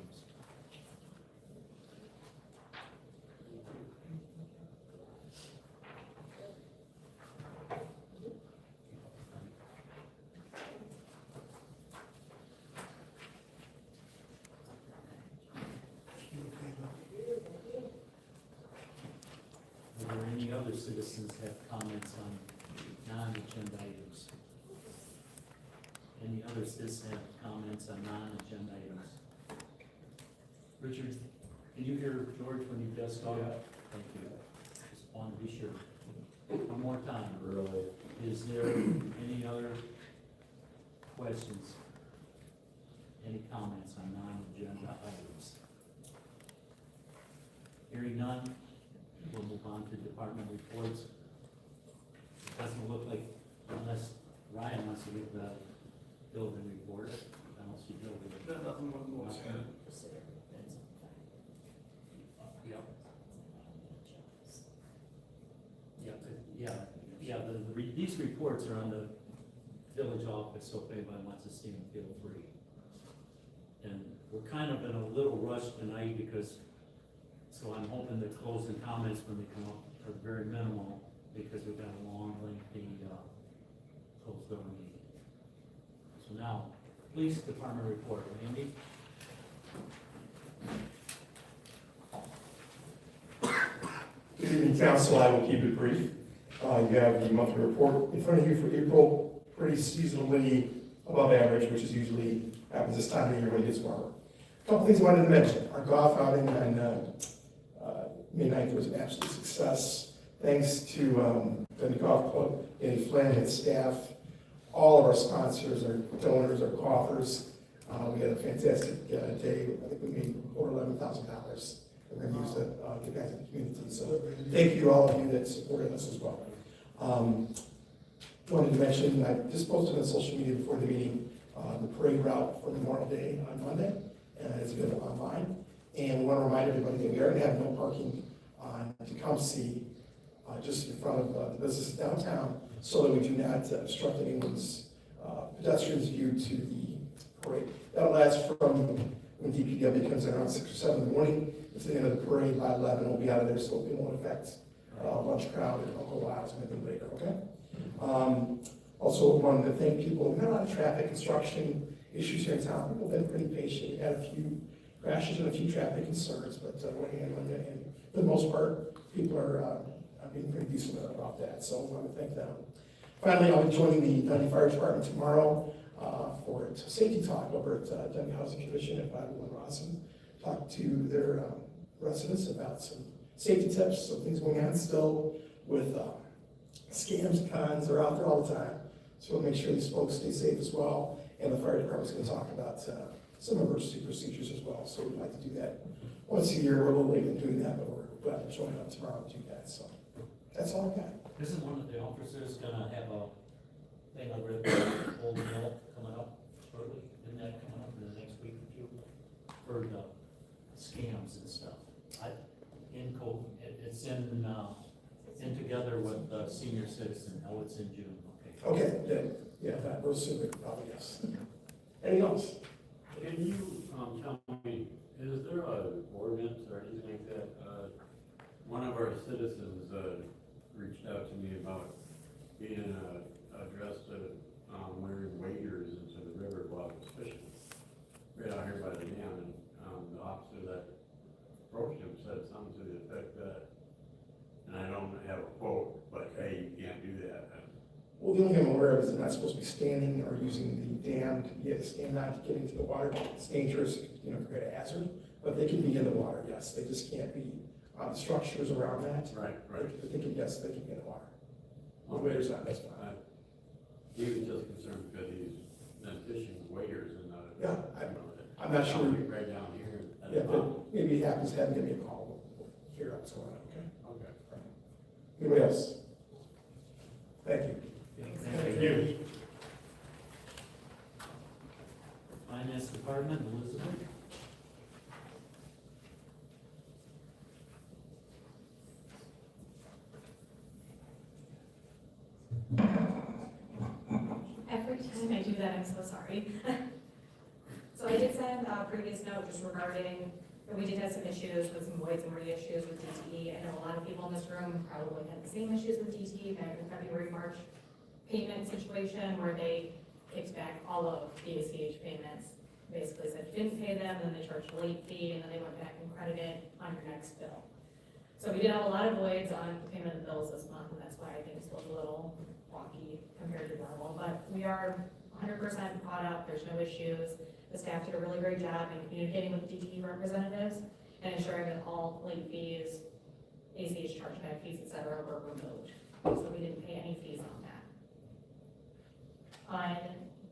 other citizens have comments on non-agenda items? Any other citizens have comments on non-agenda items? Richard, can you hear George when he does talk? Thank you. Just want to be sure. One more time. Really? Is there any other questions? Any comments on non-agenda items? Hearing none, we'll move on to department reports. It doesn't look like, unless Ryan wants to give the building report, I don't see building. Nothing more to say. These reports are on the village office, so if anybody wants to see them, feel free. And we're kind of in a little rush tonight because, so I'm hoping the closing comments when they come up are very minimal because we've got a long, lengthy, closed door meeting. So now, police department report, Randy? Good evening, council. I will keep it brief. You have the monthly report in front of you for April, pretty seasonally above average, which is usually happens this time of year when it gets warmer. A couple things I wanted to mention. Our golf outing on May 9th was an absolute success. Thanks to Dundee Golf Club, Danny Flynn and staff, all of our sponsors, our donors, our golfers. We had a fantastic day. I think we made over $11,000. We're going to use to give back to the community. So thank you to all of you that supported us as well. Wanted to mention, I just posted on social media before the meeting, the parade route for Memorial Day on Monday. It's available online. And we want to remind everybody that we are going to have no parking on Tecumseh, just in front of the business downtown, so that we do not obstruct anyone's pedestrians' view to the parade. That'll last from when DPW comes in around 6 or 7 in the morning. It's the end of the parade by 11. We'll be out of there, so it won't affect lunch crowd and Uncle Wiles and anything later, okay? Also wanted to thank people. We've had a lot of traffic construction issues here in town. People have been pretty patient. We've had a few crashes and a few traffic concerns, but we're handling it. And for the most part, people are being pretty decent about that, so I want to thank them. Finally, I'll be joining the Dundee Fire Department tomorrow for a safety talk over at Dundee Housing Commission at 501 Rawson. Talk to their residents about some safety tips, some things going on still with scams and cons. They're out there all the time. So we'll make sure these folks stay safe as well. And the fire department's going to talk about some emergency procedures as well. So we'd like to do that once a year. We're a little late in doing that, but we're glad to join up tomorrow to do that. So that's all I got. Isn't one of the officers gonna have a thing over at the old mill coming up shortly? Isn't that coming up in the next week or two? For the scams and stuff. It's in together with the senior citizen. Oh, it's in June. Okay. Okay, good. Yeah, that real soon, probably, yes. Anything else? Can you tell me, is there a ordinance or anything like that? One of our citizens reached out to me about being addressed to wearing waders into the river while I was fishing. Right out here by the dam, and the officer that approached him said something to the effect that, and I don't have a quote, but hey, you can't do that. Well, the only thing I'm aware of is they're not supposed to be standing or using the dam to stand on to get into the water. It's dangerous, create a hazard, but they can be in the water, yes. They just can't be on the structures around that. Right. But they can, yes, they can be in the water. The waders not, that's fine. He was just concerned because he's been fishing with waders and Yeah, I'm not sure. Right down here. Yeah, but maybe it happens, have give me a call. We'll figure out what's going on, okay? Okay. Anybody else? Thank you. Thank you. Finance Department, Elizabeth. Every time I do that, I'm so sorry. So I did send a previous note just regarding, that we did have some issues with some voids and reissues with DTE. I know a lot of people in this room probably had the same issues with DTE back in February, March payment situation where they kicked back all of the ACH payments. Basically said you didn't pay them, and then they charged a late fee, and then they went back and credited on your next bill. So we did have a lot of voids on the payment of bills this month, and that's why I think it's a little wonky compared to normal, but we are 100% caught up, there's no issues. The staff did a really great job in communicating with DTE representatives and ensuring that all late fees, ACH chargeback fees, et cetera, were removed. So we didn't pay any fees on that. On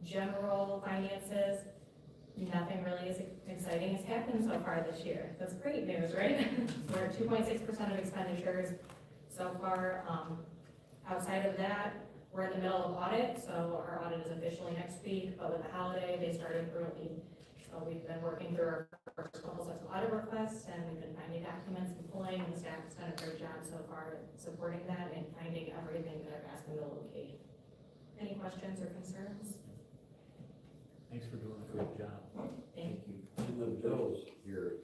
general finances, nothing really is exciting has happened so far this year. That's great news, right? We're at 2.6% of expenditures so far. Outside of that, we're in the middle of audit, so our audit is officially next week, but with the holiday, they started early. So we've been working through our first couple sets of audit requests, and we've been finding documents and pulling, and the staff has done a great job so far supporting that and finding everything that I've asked them to locate. Any questions or concerns? Thanks for doing a great job. Thank you. In the bills here,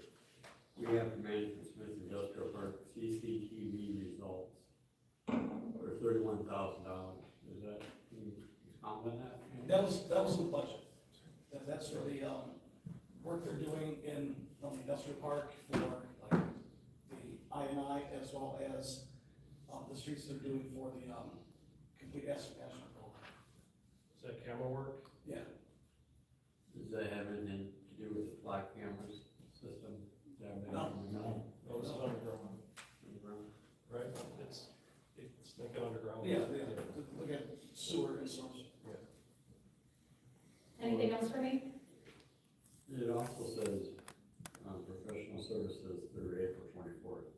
we have the Management Smith Industrial Park CCTV results for $31,000. Is that, can you comment on that? That was in the budget. That's for the, work they're doing in, the industrial park for like the I&I as well as, the streets they're doing for the, complete asset management program. Is that camera work? Yeah. Does that have anything to do with the flat cameras system? No. No. No, this is underground, Underground? right? It's thinking underground. Yeah, look at sewer and stuff. Anything else for me? It also says, professional services through April 24th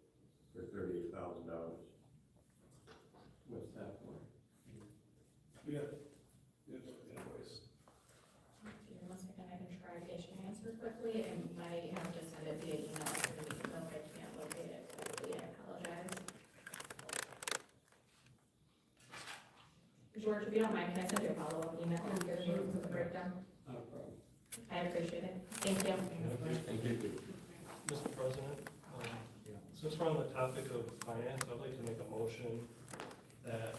for $38,000. What's that for? We got invoice. Give me 1 second, I can try to get you an answer quickly, and I have just sent it via email after the meeting, so I can't locate it quickly, I apologize. George, if you don't mind, can I send you a follow-up email with the breakdown? Not a problem. I appreciate it, thank you. Thank you. Mr. President, since we're on the topic of finance, I'd like to make a motion that,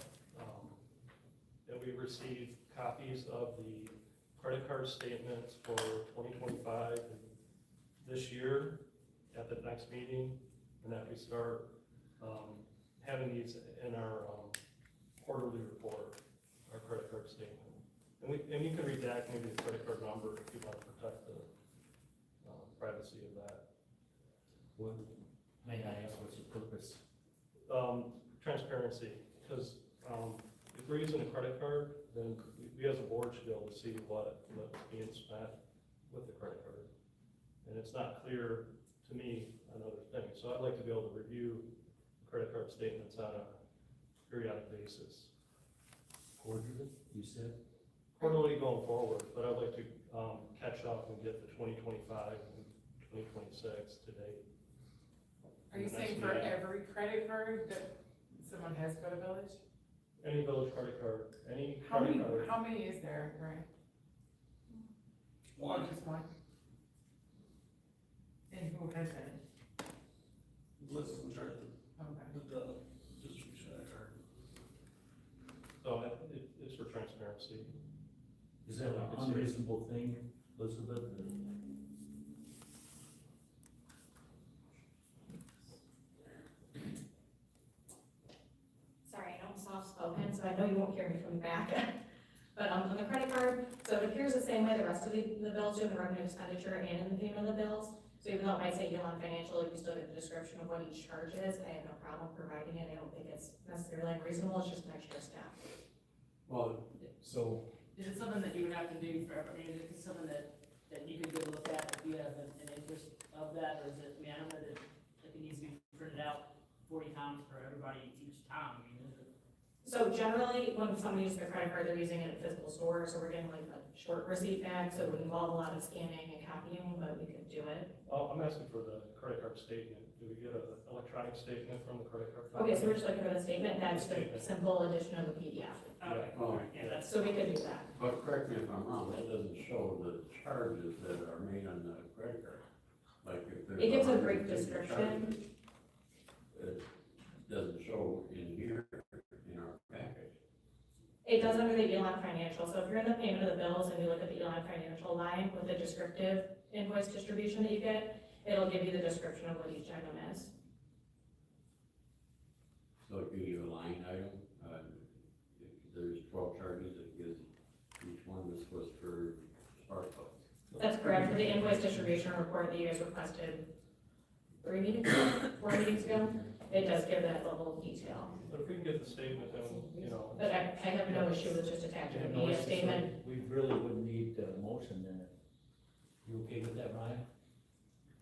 that we receive copies of the credit card statements for 2025 this year at the next meeting, and that we start having these in our quarterly report, our credit card statement. And you can redact maybe the credit card number if you want to protect the privacy of that. What, may I ask, what's the purpose? Transparency, because if we're using a credit card, then we as a board should be able to see what's being spent with the credit card. And it's not clear to me on other things, so I'd like to be able to review credit card statements on a periodic basis. Quarterly, you said? Quarterly going forward, but I'd like to catch up and get the 2025 and 2026 to date. Are you saying for every credit card that someone has for the village? Any village credit card, any How credit many, card. how many is there, right? One. Just one? And who has it? Liz is in charge of Okay. the distribution of that card. So it's for transparency. Is that an unreasonable thing, Elizabeth? Sorry, I know I'm soft-spoken, so I know you won't hear me from the back. But on the credit card, so it appears the same way the rest of the bills do in the revenue expenditure and in the payment of the bills. So even though it might say Elon Financial, you still get the description of what each charge is. I have no problem providing it. I don't think it's necessarily unreasonable. It's just an extra step. Well, so Is it something that you would have to do for, I mean, is it something that you could go look at if you have an interest of that, or is it, I mean, I don't know that it needs to be printed out 40 times for everybody each time, I mean, is it? So generally, when somebody uses their credit card, they're using it at a physical store, so we're getting like a short receipt bag, so it would involve a lot of scanning and copying, but we could do it. Oh, I'm asking for the credit card statement. Do we get an electronic statement from the credit card company? Okay, so we're just looking for the statement, that's the simple addition of a PDF. Okay, Oh, yeah, that's. So we could do that. but correct me if I'm wrong, that doesn't show the charges that are made on the credit card. Like if there's. It gives a 150 brief description. charges, it doesn't show in here, in our package. It does under the Elon Financial, so if you're in the payment of the bills and you look at the Elon Financial line with the descriptive invoice distribution that you get, it'll give you the description of what each item is. the invoice distribution report that you guys requested 4 meetings ago, it does give that level of detail. But if we can get the statement, then, you know. But I have no issue with just attaching a media statement. We really wouldn't need a motion then. You okay with that, Ryan?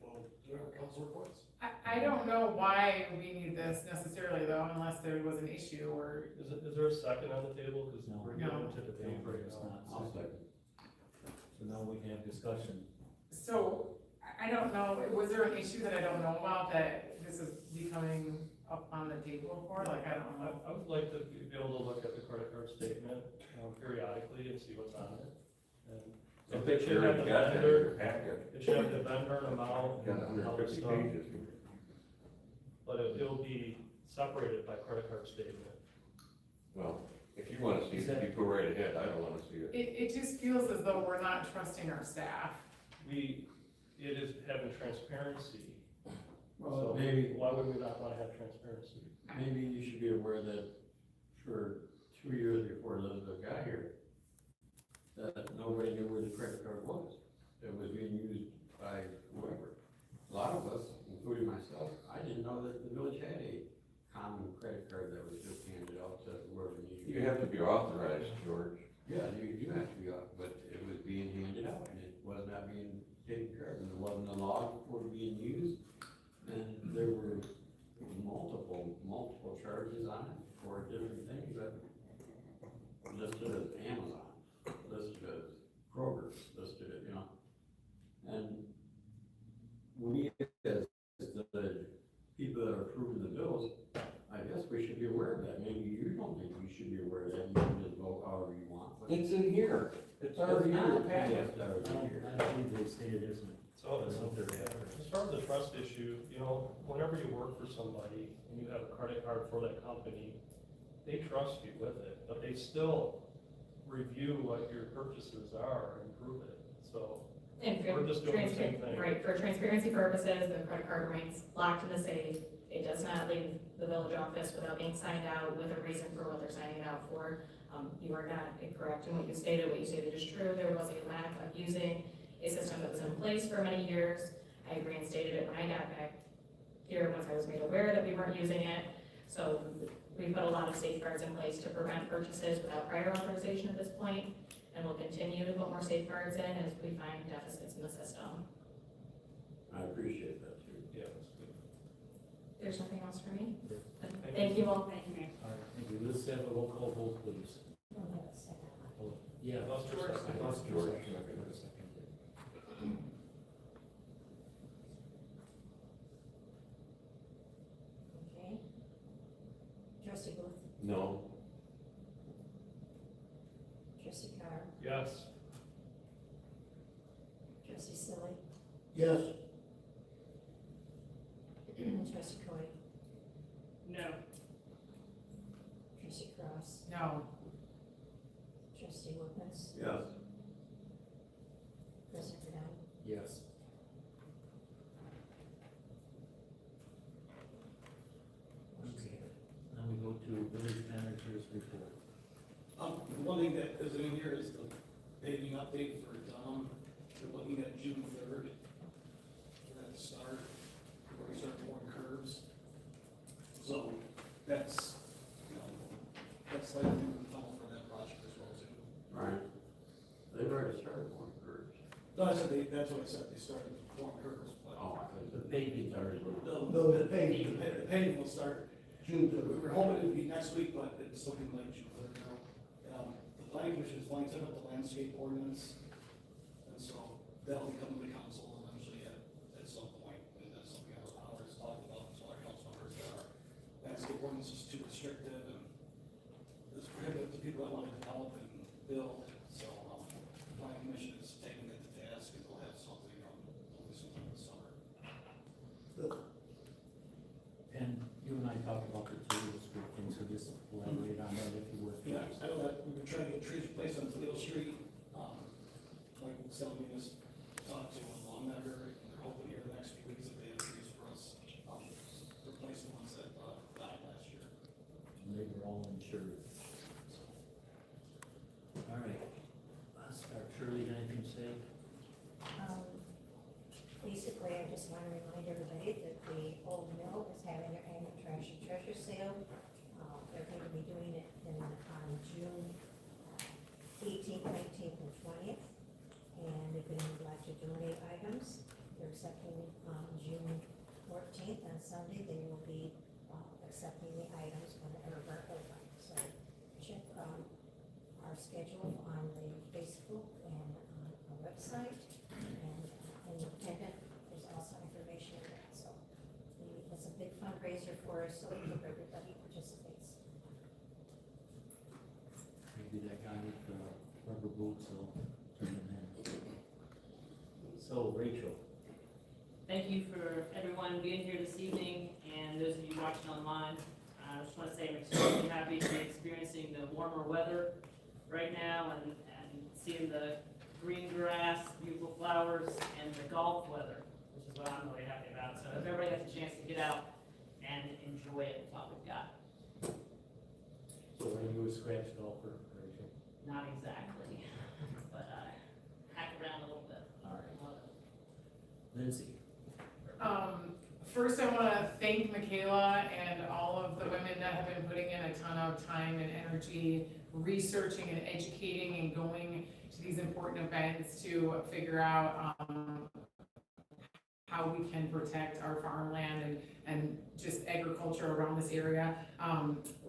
Well, do our council reports? I don't know why we need this necessarily though, unless there was an issue or, Is there a second on the table? Because No. we're No. getting to the paper right It's now. not. I'll second. So now we can have discussion. so, I don't know, was there an issue that I don't know about that this is becoming up on the table for, like, I don't know. I would like to be able to look at the credit card statement periodically and see what's on it. And I it think should you have already the got that in vendor, your packet. it should have the vendor amount Got and all this 150 stuff. pages. But it'll be separated by credit card statement. Well, if you wanna see it, you go right ahead, I don't wanna see it. It just feels as though we're not trusting our staff. It is having transparency. Well, So maybe, why would we not want to have transparency? maybe you should be aware that for 2 years before Elizabeth got here, that nobody knew where the credit card was. It was being used by whoever. A lot of us, including myself, I didn't know that the village had a common credit card that was just handed out to whoever needed it. You have to be authorized, George. Yeah, you have to be off, but it was being handed out and it was not being taken care of, and there wasn't a law for it being used. And there were multiple charges on it for different things that listed as Amazon, listed as Kroger, listed as, you know. And we, as the people that are approving the bills, I guess we should be aware of that. Maybe you don't think we should be aware of that, you can just vote however you want. But It's in here, it's already in the packet. It's already here. I don't believe they stated it isn't. So as far as the trust issue, you know, whenever you work for somebody and you have a credit card for that company, they trust you with it, but they still review what your purchases are and prove it, so. And We're just doing the same thing. Right, for transparency purposes, the credit card remains locked in the safe. It does not leave the village office without being signed out with a reason for what they're signing it out for. You are not incorrect in what you stated is true. There was a lack of using a system that was in place for many years. I agree and stated it when I got back here, once I was made aware that we weren't using it. So we put a lot of safeguards in place to prevent purchases without prior authorization at this point, and we'll continue to put more safeguards in as we find deficits in the system. I appreciate that too. Yeah, that's good. There's nothing else for me? Thank you all. Thank you, Mayor. All right, thank you. Let's have a roll call vote, please. We'll have a second. Oh, yeah. Lost your second. Lost your George. second. Okay. Trustee Booth, No, trustee Carr, Yes, trustee Silly, Yes, trustee Coy, No. trustee Cross, No. trustee Wilkins, Yes. president Bernard. Yes. Okay, now we go to village manager's report. The one thing that isn't in here is the paving update for Dom. We're looking at June 3rd. For that to start, where we start pouring curves. So that's, that's like the tunnel for that project as well too. Right. They've already started one curves. No, I said that's what I said, they started pouring curves, but. Oh, I The thought paving's already. The paving will start, June we 3rd. were hoping it'd be next week, but it's looking like June 3rd now. The planning commission is going to set up the landscape ordinance, and so that'll be coming to the council eventually at some point, and that's something I was always talking about, so our council members that our landscape ordinance is too restrictive, and it's prohibitive to people that want to develop and build, so, the planning commission is taking it to task, and we'll have something, hopefully sometime this summer. And you and I talked about the Toledo Street thing, so just elaborate on that if you would. Yeah, I know that we've been trying to get trees replaced on Toledo Street, like Selby has talked to Long Never, and they're hoping here the next few weeks that they have trees for us, replace the ones that, died last year. And they were all insured. All right, let's start. Shirley, anything to say? Old Mill is having their annual trash and treasure sale. They're going to be doing it on June 18th, 19th, and 20th. And if anyone would like to donate items, they're accepting on June 14th on Sunday. They will be accepting the items whenever they're open. So check our schedule on the Facebook and on our website. And independent, there's also information in that. So it's a big fundraiser for us, so we hope everybody participates. Maybe that guy with the rubber boots will turn them in. So, Rachel. Thank you for everyone being here this evening, and those of you watching online. I just want to say I'm extremely happy to be experiencing the warmer weather right now and seeing the green grass, beautiful flowers, and the golf weather, which is what I'm really happy about. So if everybody has a chance to get out and enjoy it, what we've got. So are you a scratch golfer, Rachel? Not exactly, but hack around a little bit. All right. Lindsay. First, I want to thank Michaela and all of the women that have been putting in a ton of time and energy researching and educating and going to these important events to figure out how we can protect our farmland and just agriculture around this area.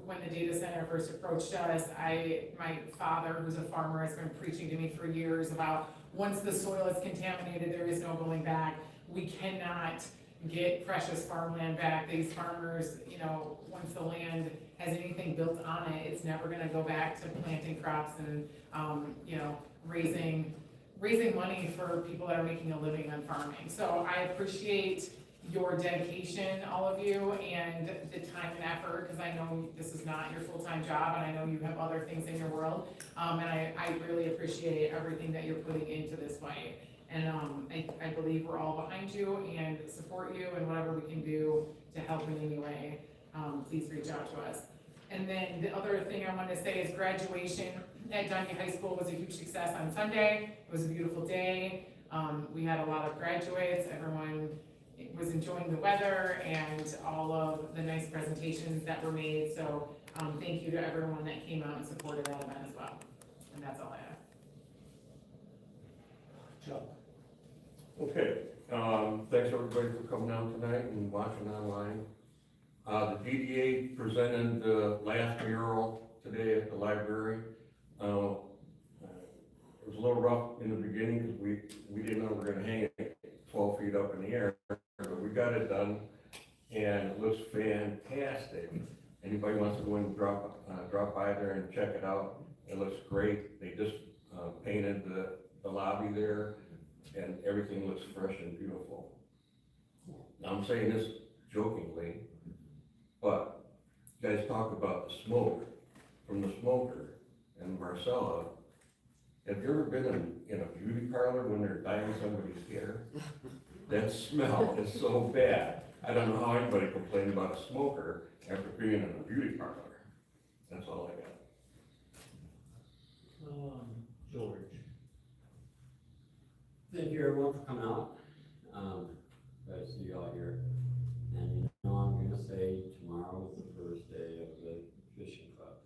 When the data center first approached us, my father, who's a farmer, has been preaching to me for years about once the soil is contaminated, there is no going back. We cannot get precious farmland back. These farmers, once the land has anything built on it, it's never gonna go back to planting crops and, raising money for people that are making a living on farming. So I appreciate your dedication, all of you, and the time and effort, because I know this is not your full-time job, and I know you have other things in your world. And I really appreciate everything that you're putting into this fight. And I believe we're all behind you and support you, and whatever we can do to help in any way, please reach out to us. And then the other thing I wanted to say is graduation at Dundee High School was a huge success on Sunday. It was a beautiful day. We had a lot of graduates. Everyone was enjoying the weather and all of the nice presentations that were made. So thank you to everyone that came out and supported that event as well. And that's all I have. Chuck. Okay, thanks everybody for coming out tonight and watching online. The DDA presented the last mural today at the library. It was a little rough in the beginning because we didn't know we were gonna hang it 12 feet up in the air, but we got it done and it looks fantastic. Anybody wants to go and drop by there and check it out, it looks great. They just painted the lobby there and everything looks fresh and beautiful. Now I'm saying this jokingly, but you guys talk about the smoke from the smoker and Marcella. Have you ever been in a beauty parlor when they're dyeing somebody's hair? That smell is so bad. I don't know how anybody complained about a smoker after being in a beauty parlor. That's all I got. George. Thank you everyone for coming out. Glad to see you all here. And I'm gonna say tomorrow is the first day of the fishing club.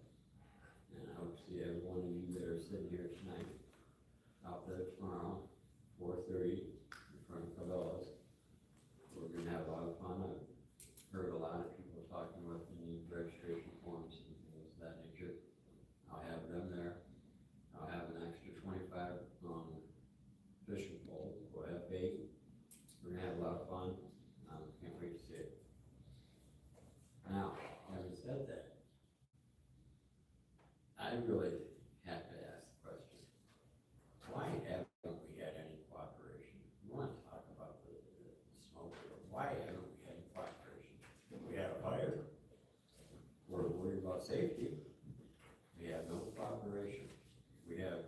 And I hope to see every one of you that are sitting here tonight out there tomorrow, 4:30 in front of Cabela's. We're gonna have a lot of fun. I've heard a lot of people talking about the need registration forms and things of that nature. I'll have them there. I'll have an extra 25 fishing poles. We'll have bait. We're gonna have a lot of fun. Can't wait to see it. Now, having said that, I really have to ask the question, why haven't we had any cooperation? We want to talk about the smoke, why haven't we had any cooperation? We had a fire. We're worried about safety. We have no cooperation. We have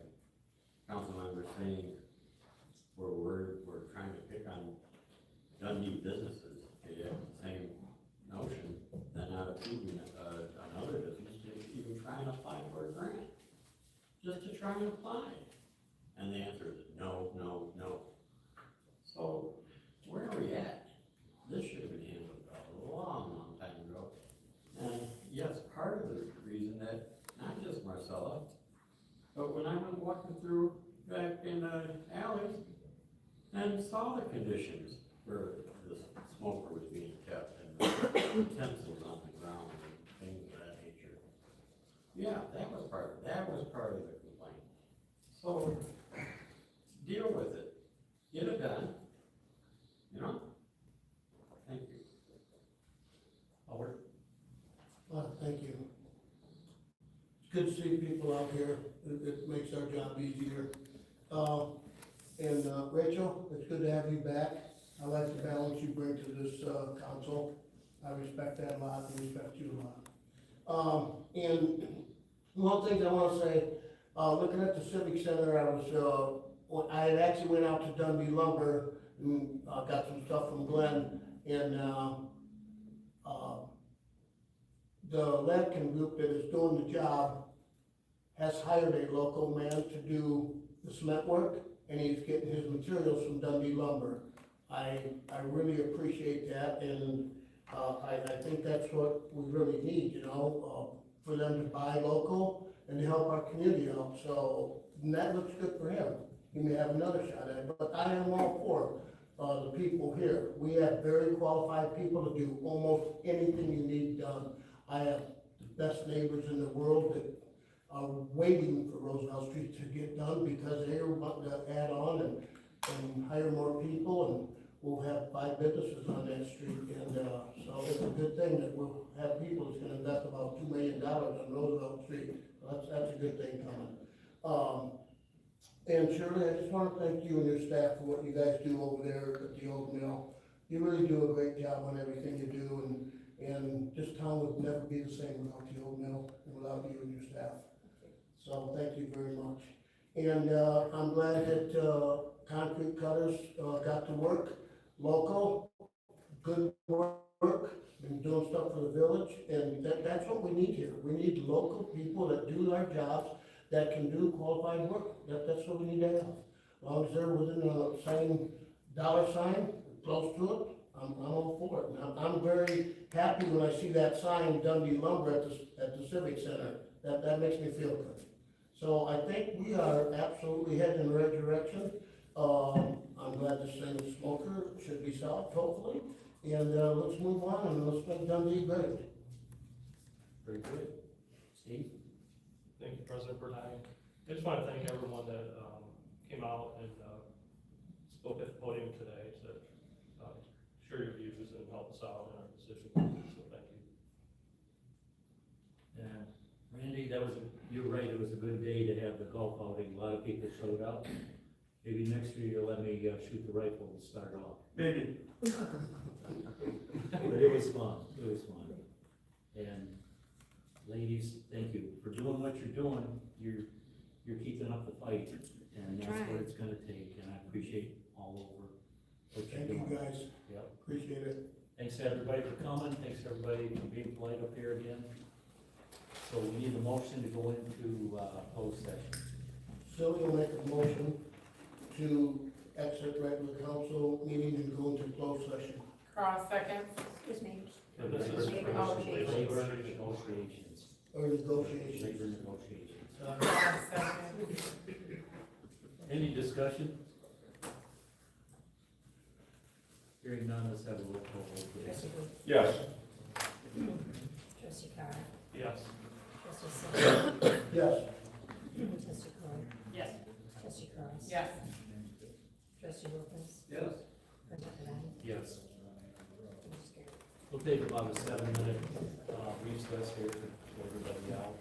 council members saying we're trying to pick on Dundee businesses. They have the same notion, then not approving another business to even try and apply for a grant, just to try and apply. And the answer is no, no, no. So where are we at? This should have been handled And saw the conditions where the smoker was being kept and the utensils on the ground and things of that nature. Yeah, that was part of the complaint. So, deal with it, get it done, you know? Thank you. Howard? Thank you. It's good to see people out here. It makes our job easier. And Rachel, it's good to have you back. I like the balance you bring to this council. I respect that a lot and respect you a lot. And one thing I want to say, looking at the Civic Center, I had actually went out to Dundee Lumber and got some stuff from Glenn, and the Latkin group that is doing the job has hired a local man to do the cement work, and he's getting his materials from Dundee Lumber. I really appreciate that, and I think that's what we really need, you know, for them to buy local and to help our community out. So, and that looks good for him. He may have another shot at it, but I am all for the people here. We have very qualified people to do almost anything you need done. I have the best neighbors in the world that are waiting for Roosevelt Street to get done because they're wanting to add on and hire more people, and we'll have 5 businesses on that street. And so it's a good thing that we'll have people that's gonna invest about $2 million on Roosevelt Street. So that's a good thing coming. And Shirley, I just want to thank you and your staff for what you guys do over there at the old mill. You really do a great job on everything you do, and this town would never be the same without the old mill and without you and your staff. So thank you very much. And I'm glad that concrete cutters got to work local, good work, and doing stuff for the village, and that's what we need here. We need local people that do our jobs, that can do qualified work. That's what we need to have. As long as they're within the same dollar sign, close to it, I'm all for it. And I'm very happy when I see that sign, Dundee Lumber, at the Civic Center. That makes me feel good. So I think we are absolutely heading in the right direction. I'm glad this thing with smoker should be solved, hopefully. And let's move on and let's make Dundee great. Very good. Steve? Thank you, President Bernheim. I just want to thank everyone that came out and spoke at the podium today to share your views and help us out in our decision. So thank you. And Randy, you're right, it was a good day to have the golf outing. A lot of people showed up. Maybe next year you'll let me shoot the rifle to start off. Maybe. But it was fun, And ladies, thank you for doing what you're doing. You're keeping up the fight, and that's what it's gonna take, and I appreciate all over what you're doing. Thank you guys. Yep. Appreciate it. Thanks everybody for coming, thanks everybody for being polite up here again. So we need a motion to go into closed session. Sylvia will make a motion to exit regular council meeting and go into closed session. Cross seconds. Excuse me. Labor negotiations. Or negotiations. Labor negotiations. Cross seconds. Any discussion? Hearing none, let's have a roll call vote, please. Trustee Booth. Yes. Trustee Carr. Yes. Trustee Sil. Yes. Trustee Croy. Yes. Trustee Cross. Yes. Trustee Wilkins. Yes. President Bernheim. Yes. Motion carried. We'll take about a 7-minute recess here to everybody out.